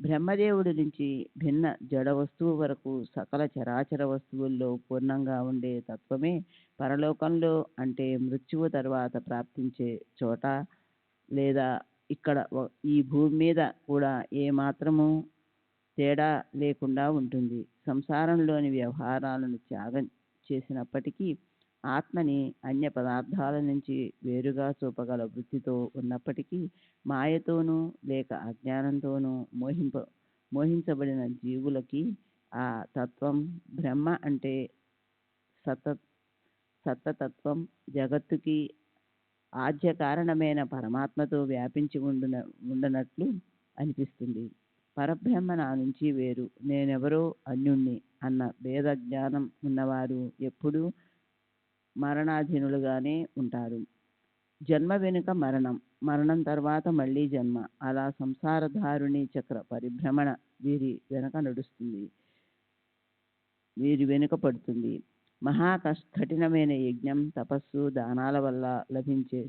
బ్రహ్మదేవుడి నుంచి భిన్న జడ వస్తువు వరకు సకల చరాచర వస్తువుల్లో పూర్ణంగా ఉండే తత్వమే పరలోకంలో, అంటే మృత్యువు తర్వాత ప్రాప్తించే చోట, లేదా ఇక్కడ ఈ భూమి మీద కూడా ఏమాత్రము తేడా లేకుండా ఉంటుంది. సంసారంలోని వ్యవహారాలను త్యాగం చేసినప్పటికీ ఆత్మని అన్య పదార్థాల నుంచి వేరుగా చూపగల వృత్తితో ఉన్నప్పటికీ మాయతోనూ లేక అజ్ఞానంతోనూ మోహించబడిన జీవులకి ఆ తత్వం బ్రహ్మ అంటే సత్తతత్వం జగత్తుకి ఆద్య కారణమైన పరమాత్మతో వ్యాపించి ఉండనట్లు అనిపిస్తుంది. పరబ్రహ్మ నా నుంచి వేరు, నేనెవరో అన్యుణ్ణి అన్న భేద జ్ఞానం ఉన్నవారు ఎప్పుడూ మరణాధీనులుగానే ఉంటారు. జన్మ వెనుక మరణం, మరణం తర్వాత మళ్ళీ జన్మ, అలా సంసారధారుని చక్ర పరిభ్రమణ వీరి వెనుక పడుతుంది. కఠినమైన యజ్ఞం, తపస్సు, దానాల వల్ల లభించే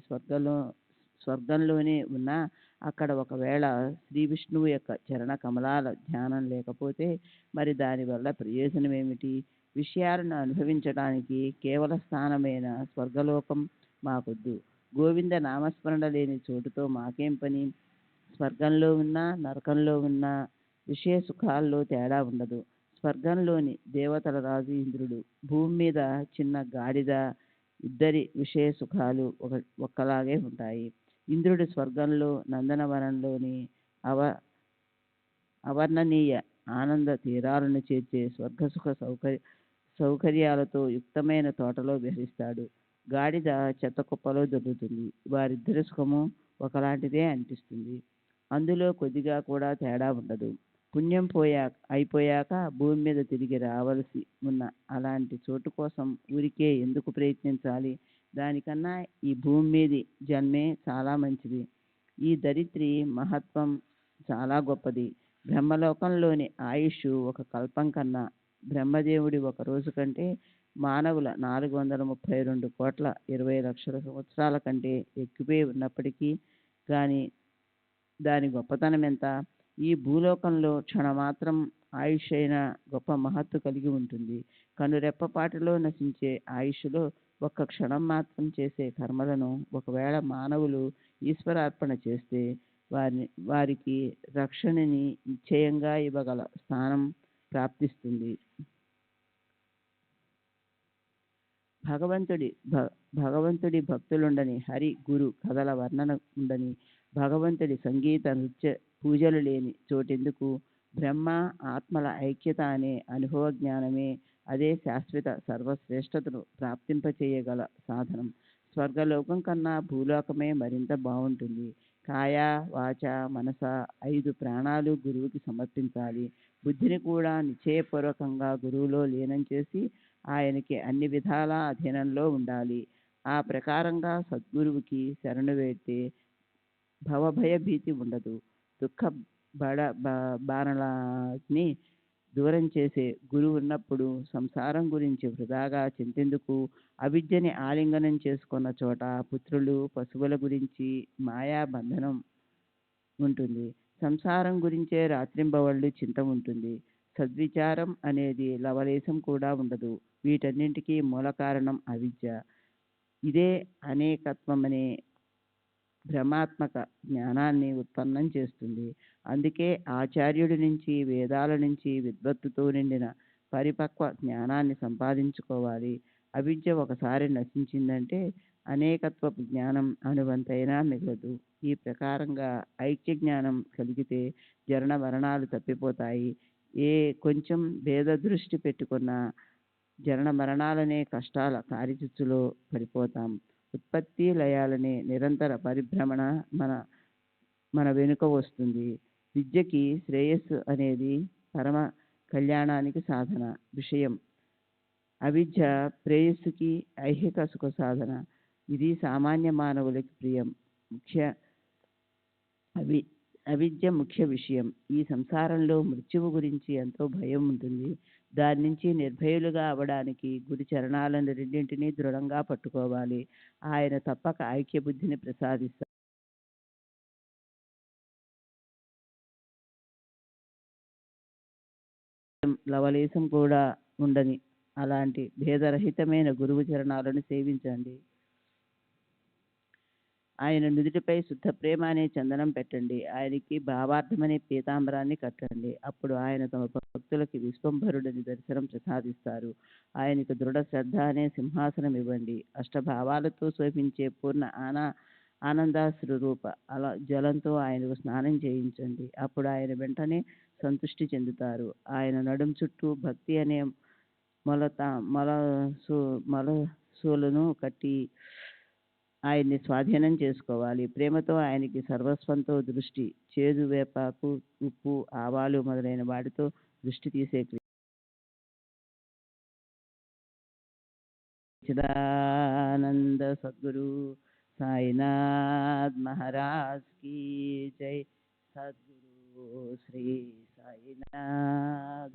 స్వర్గంలోనే ఉన్నా అక్కడ ఒకవేళ శ్రీ విష్ణువు యొక్క చరణ కమలాల ధ్యానం లేకపోతే మరి దానివల్ల ప్రయోజనం ఏమిటి? విషయాలను అనుభవించడానికి కేవల స్థానమైన స్వర్గలోకం మాకొద్దు. గోవింద నామస్మరణ లేని చోటుతో మాకేం పని? స్వర్గంలో ఉన్నా నరకంలో ఉన్నా విషయ సుఖాల్లో తేడా ఉండదు. స్వర్గంలోని దేవతల రాజు ఇంద్రుడు, భూమి మీద చిన్న గాడిద, ఇద్దరి విషయ సుఖాలు ఒక్కలాగే ఉంటాయి. ఇంద్రుడు స్వర్గంలో నందనవనంలోని అవర్ణనీయ ఆనంద తీరాలను చేర్చే స్వర్గసుఖ సౌకర్యాలతో యుక్తమైన తోటలో విహరిస్తాడు. గాడిద చెత్త కుప్పలో దొరుకుతుంది. వారిద్దరి సుఖము ఒకలాంటిదే అనిపిస్తుంది. అందులో కొద్దిగా కూడా తేడా ఉండదు. పుణ్యం అయిపోయాక భూమి మీద తిరిగి రావలసి ఉన్న అలాంటి చోటు కోసం ఊరికే ఎందుకు ప్రయత్నించాలి? దానికన్నా ఈ భూమి మీది జన్మే చాలా మంచిది. ఈ ధరిత్రి మహత్వం చాలా గొప్పది. బ్రహ్మలోకంలోని ఆయుష్ ఒక కల్పం కన్నా, బ్రహ్మదేవుడి ఒక రోజు కంటే మానవుల 432,20,00,000 సంవత్సరాల కంటే ఎక్కువే ఉన్నప్పటికీ కానీ దాని గొప్పతనం ఎంత? ఈ భూలోకంలో క్షణమాత్రం ఆయుష్ అయిన గొప్ప మహత్తు కలిగి ఉంటుంది. కనురెప్పపాటులో నశించే ఆయుష్లో ఒక్క క్షణం మాత్రం చేసే కర్మలను ఒకవేళ మానవులు ఈశ్వరార్పణ చేస్తే వారికి రక్షణని నిశ్చయంగా ఇవ్వగల స్థానం ప్రాప్తిస్తుంది. భగవంతుడి భక్తులుండని, హరి గురు కథల వర్ణన ఉండని, భగవంతుడి సంగీత నృత్య పూజలు లేని చోటెందుకు? బ్రహ్మ ఆత్మల ఐక్యత అనే అనుభవ జ్ఞానమే, అదే శాశ్వత సర్వశ్రేష్టతను ప్రాప్తింపచేయగల సాధనం. స్వర్గలోకం కన్నా భూలోకమే మరింత బాగుంటుంది. కాయ వాచ మనస 5 ప్రాణాలు గురువుకి సమర్పించాలి. బుద్ధిని కూడా నిశ్చయపూర్వకంగా గురువులో లీనం చేసి ఆయనకి అన్ని విధాలా అధీనంలో ఉండాలి. ఆ ప్రకారంగా సద్గురువుకి శరణు వేడితే భవభయ భీతి ఉండదు. దుఃఖ బాణలాన్ని దూరం చేసే గురువు ఉన్నప్పుడు సంసారం గురించి వృధాగా చింతెందుకు? అవిద్యని ఆలింగనం చేసుకున్న చోట పుత్రులు పశువుల గురించి మాయా బంధనం ఉంటుంది. సంసారం గురించే రాత్రింబవళ్ళు చింత ఉంటుంది. సద్విచారం అనేది లవలేశం కూడా ఉండదు. వీటన్నింటికీ మూల కారణం అవిద్య. ఇదే అనేకత్వమనే భ్రమాత్మక జ్ఞానాన్ని ఉత్పన్నం చేస్తుంది. అందుకే ఆచార్యుడి నుంచి, వేదాల నుంచి విద్వత్తుతో నిండిన పరిపక్వ జ్ఞానాన్ని సంపాదించుకోవాలి. అవిద్య ఒకసారి నశించిందంటే అనేకత్వపు జ్ఞానం అణువంతైనా మిగలదు. ఈ ప్రకారంగా ఐక్య జ్ఞానం కలిగితే జరణ మరణాలు తప్పిపోతాయి. ఏ కొంచెం భేద దృష్టి పెట్టుకున్నా జరణ మరణాలనే కష్టాల కారిచిచ్చులో పడిపోతాం. ఉత్పత్తి లయాలనే నిరంతర పరిభ్రమణ మన వెనుక వస్తుంది. విద్యకి శ్రేయస్సు అనేది పరమ కళ్యాణానికి సాధన విషయం. అవిద్య ప్రేయస్సుకి ఐహిక సుఖ సాధన. ఇది సామాన్య మానవులకి ప్రియం. అవిద్య ముఖ్య విషయం. ఈ సంసారంలో మృత్యువు గురించి ఎంతో భయం ఉంటుంది. దాని నుంచి నిర్భయులుగా అవడానికి గురి చరణాలను రెండింటినీ దృఢంగా పట్టుకోవాలి. ఆయన తప్పక ఐక్య బుద్ధిని ప్రసాదిస్తారు. లవలేశం కూడా ఉండని అలాంటి భేదరహితమైన గురువు చరణాలను సేవించండి. ఆయన నుదుటిపై శుద్ధ ప్రేమ అనే చందనం పెట్టండి. ఆయనకి భావార్థమనే పీతాంబరాన్ని కట్టండి. అప్పుడు ఆయన తమ భక్తులకి విశ్వంభరుడని దర్శనం ప్రసాదిస్తారు. ఆయనకు దృఢ శ్రద్ధ అనే సింహాసనం ఇవ్వండి. అష్టభావాలతో శోభించే పూర్ణ ఆనందాశ్రు రూప జలంతో ఆయనకు స్నానం చేయించండి. అప్పుడు ఆయన వెంటనే సంతుష్టి చెందుతారు. ఆయన నడుం చుట్టూ భక్తి అనే మొలసూలను కట్టి ఆయన్ని స్వాధీనం చేసుకోవాలి. ప్రేమతో ఆయనకి సర్వస్వంతో దృష్టి, చేదు వేపాకు, ఉప్పు, ఆవాలు మొదలైన వాటితో దృష్టి తీసే చిదానంద సద్గురు సాయినాథ్ మహారాజ్ की जय। सद्गुरु श्री साईनाथ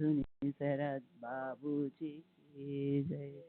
शरद बाबू जी की जय।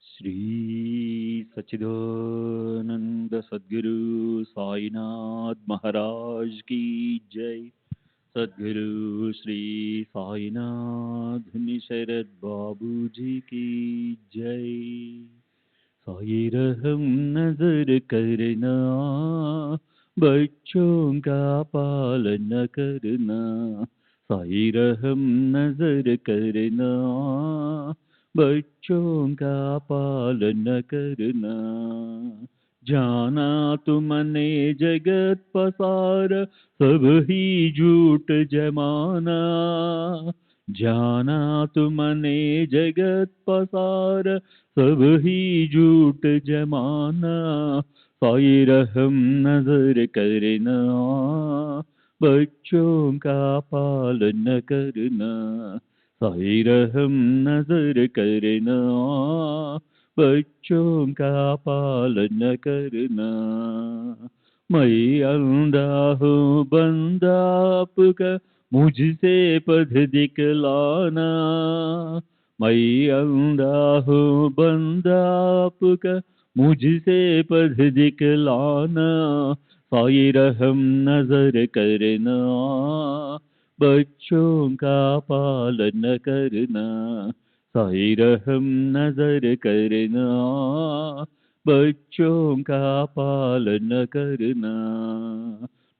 श्री सच्चिदानंद सद्गुरु साईनाथ महाराज की जय। सद्गुरु श्री साईनाथ शरद बाबू जी की जय। साई रहम नजर करना, बच्चों का पालन करना। साई रहम नजर करना, बच्चों का पालन करना। जाना तुमने जगत पसार, सब ही झूठ जमाना। जाना तुमने जगत पसार, सब ही झूठ जमाना। साई रहम नजर करना, बच्चों का पालन करना। साई रहम नजर करना, बच्चों का पालन करना। मैं अंधा हूँ बंदा आपका, मुझसे पथ दिखलाना। मैं अंधा हूँ बंदा आपका, मुझसे पथ दिखलाना। साई रहम नजर करना, बच्चों का पालन करना। साई रहम नजर करना, बच्चों का पालन करना।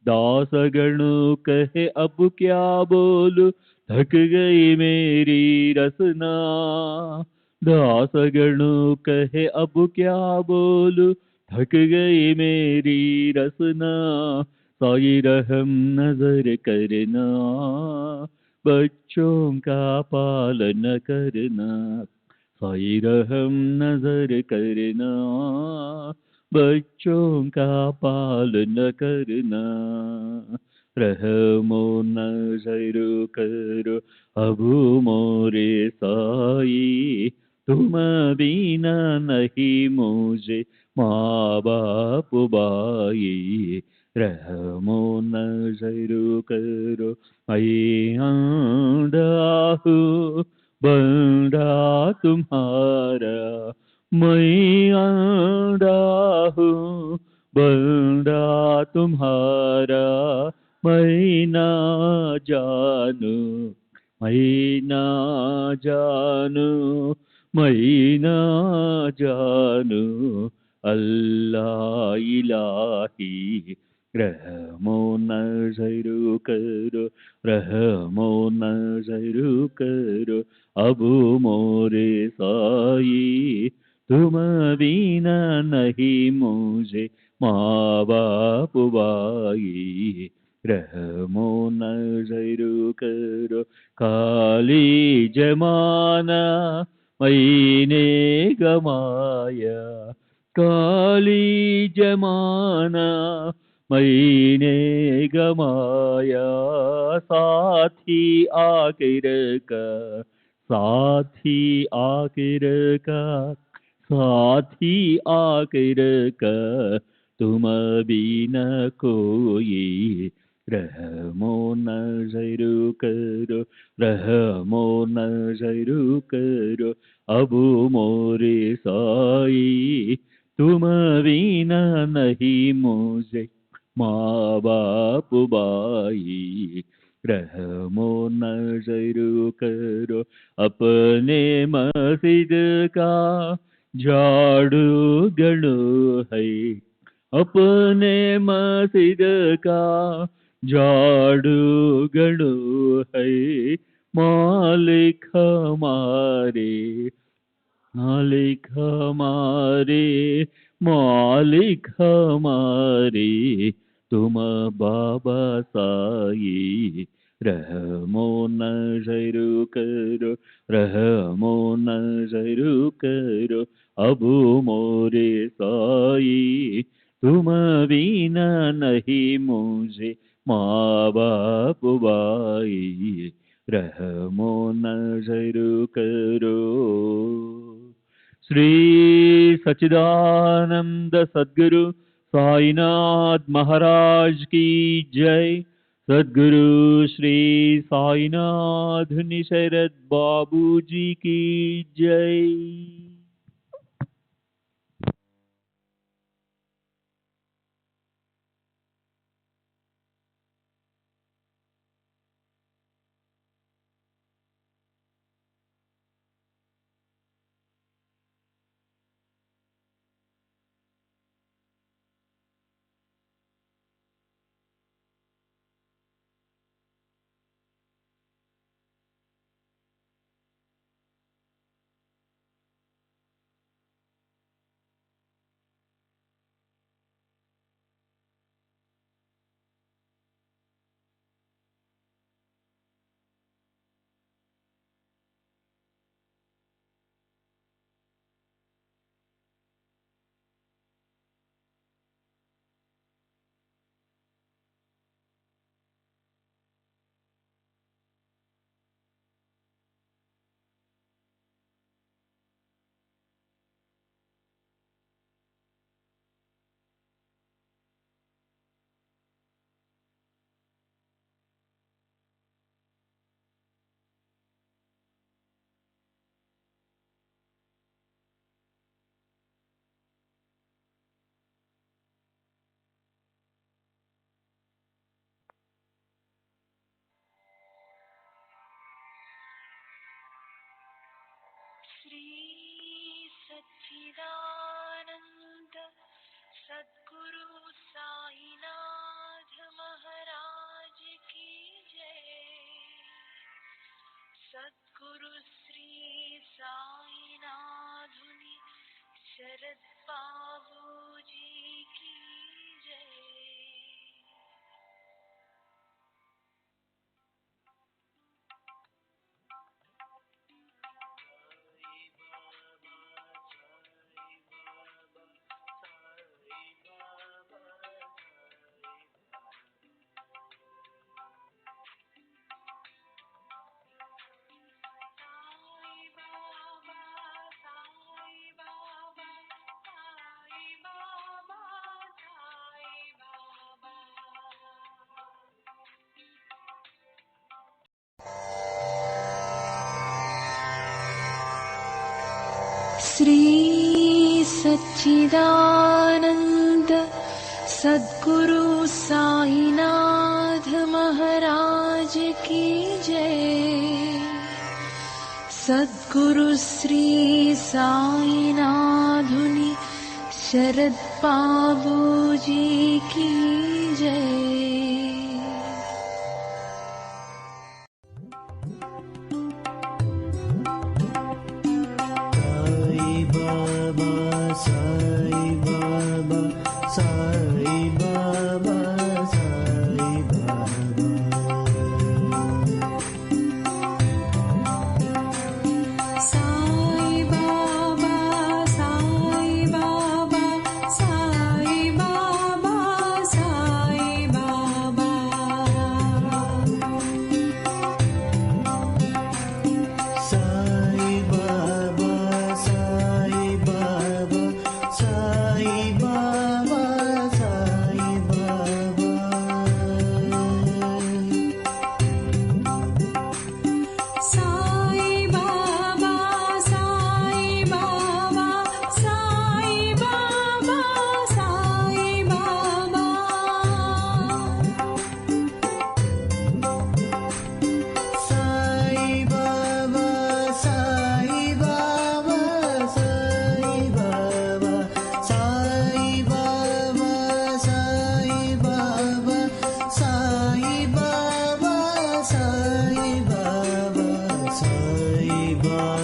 दासगणों कहे अब क्या बोलूं, थक गई मेरी रसना। दासगणों कहे अब क्या बोलूं, थक गई मेरी रसना। साई रहम नजर करना, बच्चों का पालन करना। साई रहम नजर करना, बच्चों का पालन करना। रहमो नजर करो अब मोरे साई, तुम बिना नहीं मुझे माँ बाप भाई। रहमो नजर करो मैं अंधा हूँ बंदा तुम्हारा। मैं अंधा हूँ बंदा तुम्हारा। मैं ना जानू, मैं ना जानू, मैं ना जानू अल्लाह इलाही। रहमो नजर करो, रहमो नजर करो अब मोरे साई। तुम बिना नहीं मुझे माँ बाप भाई। रहमो नजर करो, खाली जमाना मयि गमाय काली जमाना मयि गमाय साथी आखिर का साथी आखिर का साथी आखिर का तुम बिना कोई रहमो नजर करो रहमो नजर करो अबू मोरे साई तुम बिना नहीं मुझे माँ बाप बाई रहमो नजर करो अपने मस्जिद का झाड़ू गड़ो है अपने मस्जिद का झाड़ू गड़ो है मालिक हमारे मालिक हमारे मालिक हमारे तुम बाबा साई रहमो नजर करो रहमो नजर करो अबू मोरे साई तुम बिना नहीं मुझे माँ बाप बाई रहमो नजर करो। श्री सच्चिदानंद सद्गुरु साईनाथ महाराज की जय। सद्गुरु श्री साईनाथ निशरद बाबू जी की जय। श्री सच्चिदानंद सद्गुरु साईनाथ महाराज की जय। सद्गुरु श्री साईनाथुनि शरद बाबू जी की जय। श्री सच्चिदानंद सद्गुरु साईनाथ महाराज की जय। सद्गुरु श्री साईनाथुनि शरद बाबू जी की जय। Sai Sai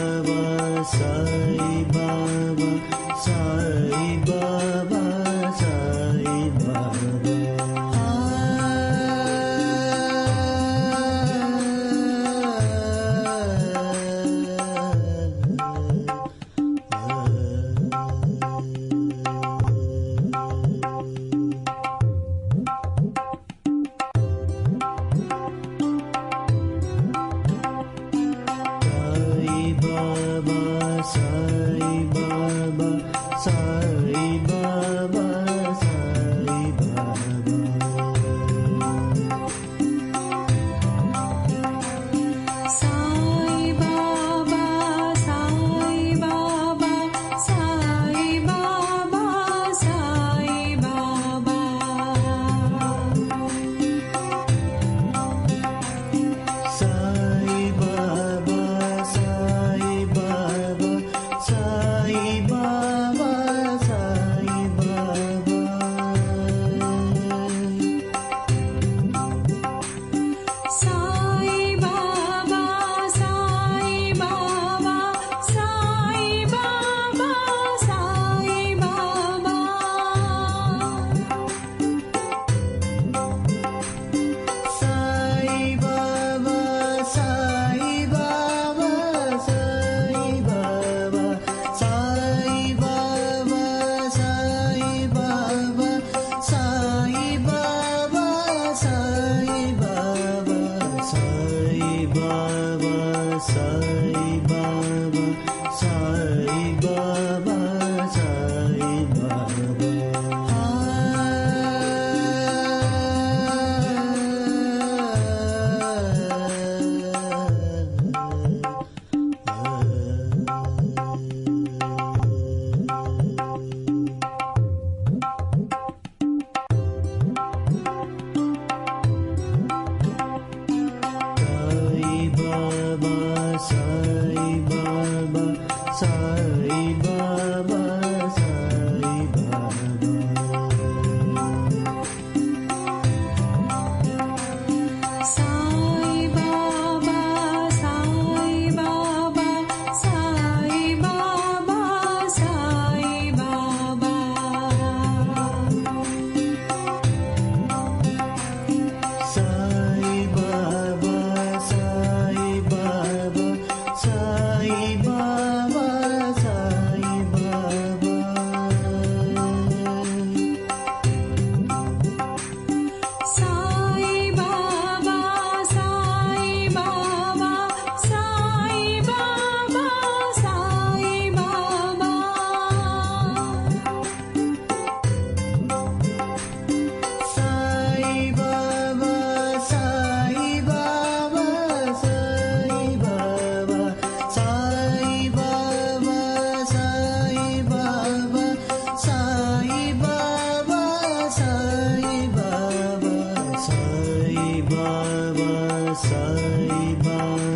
Baba,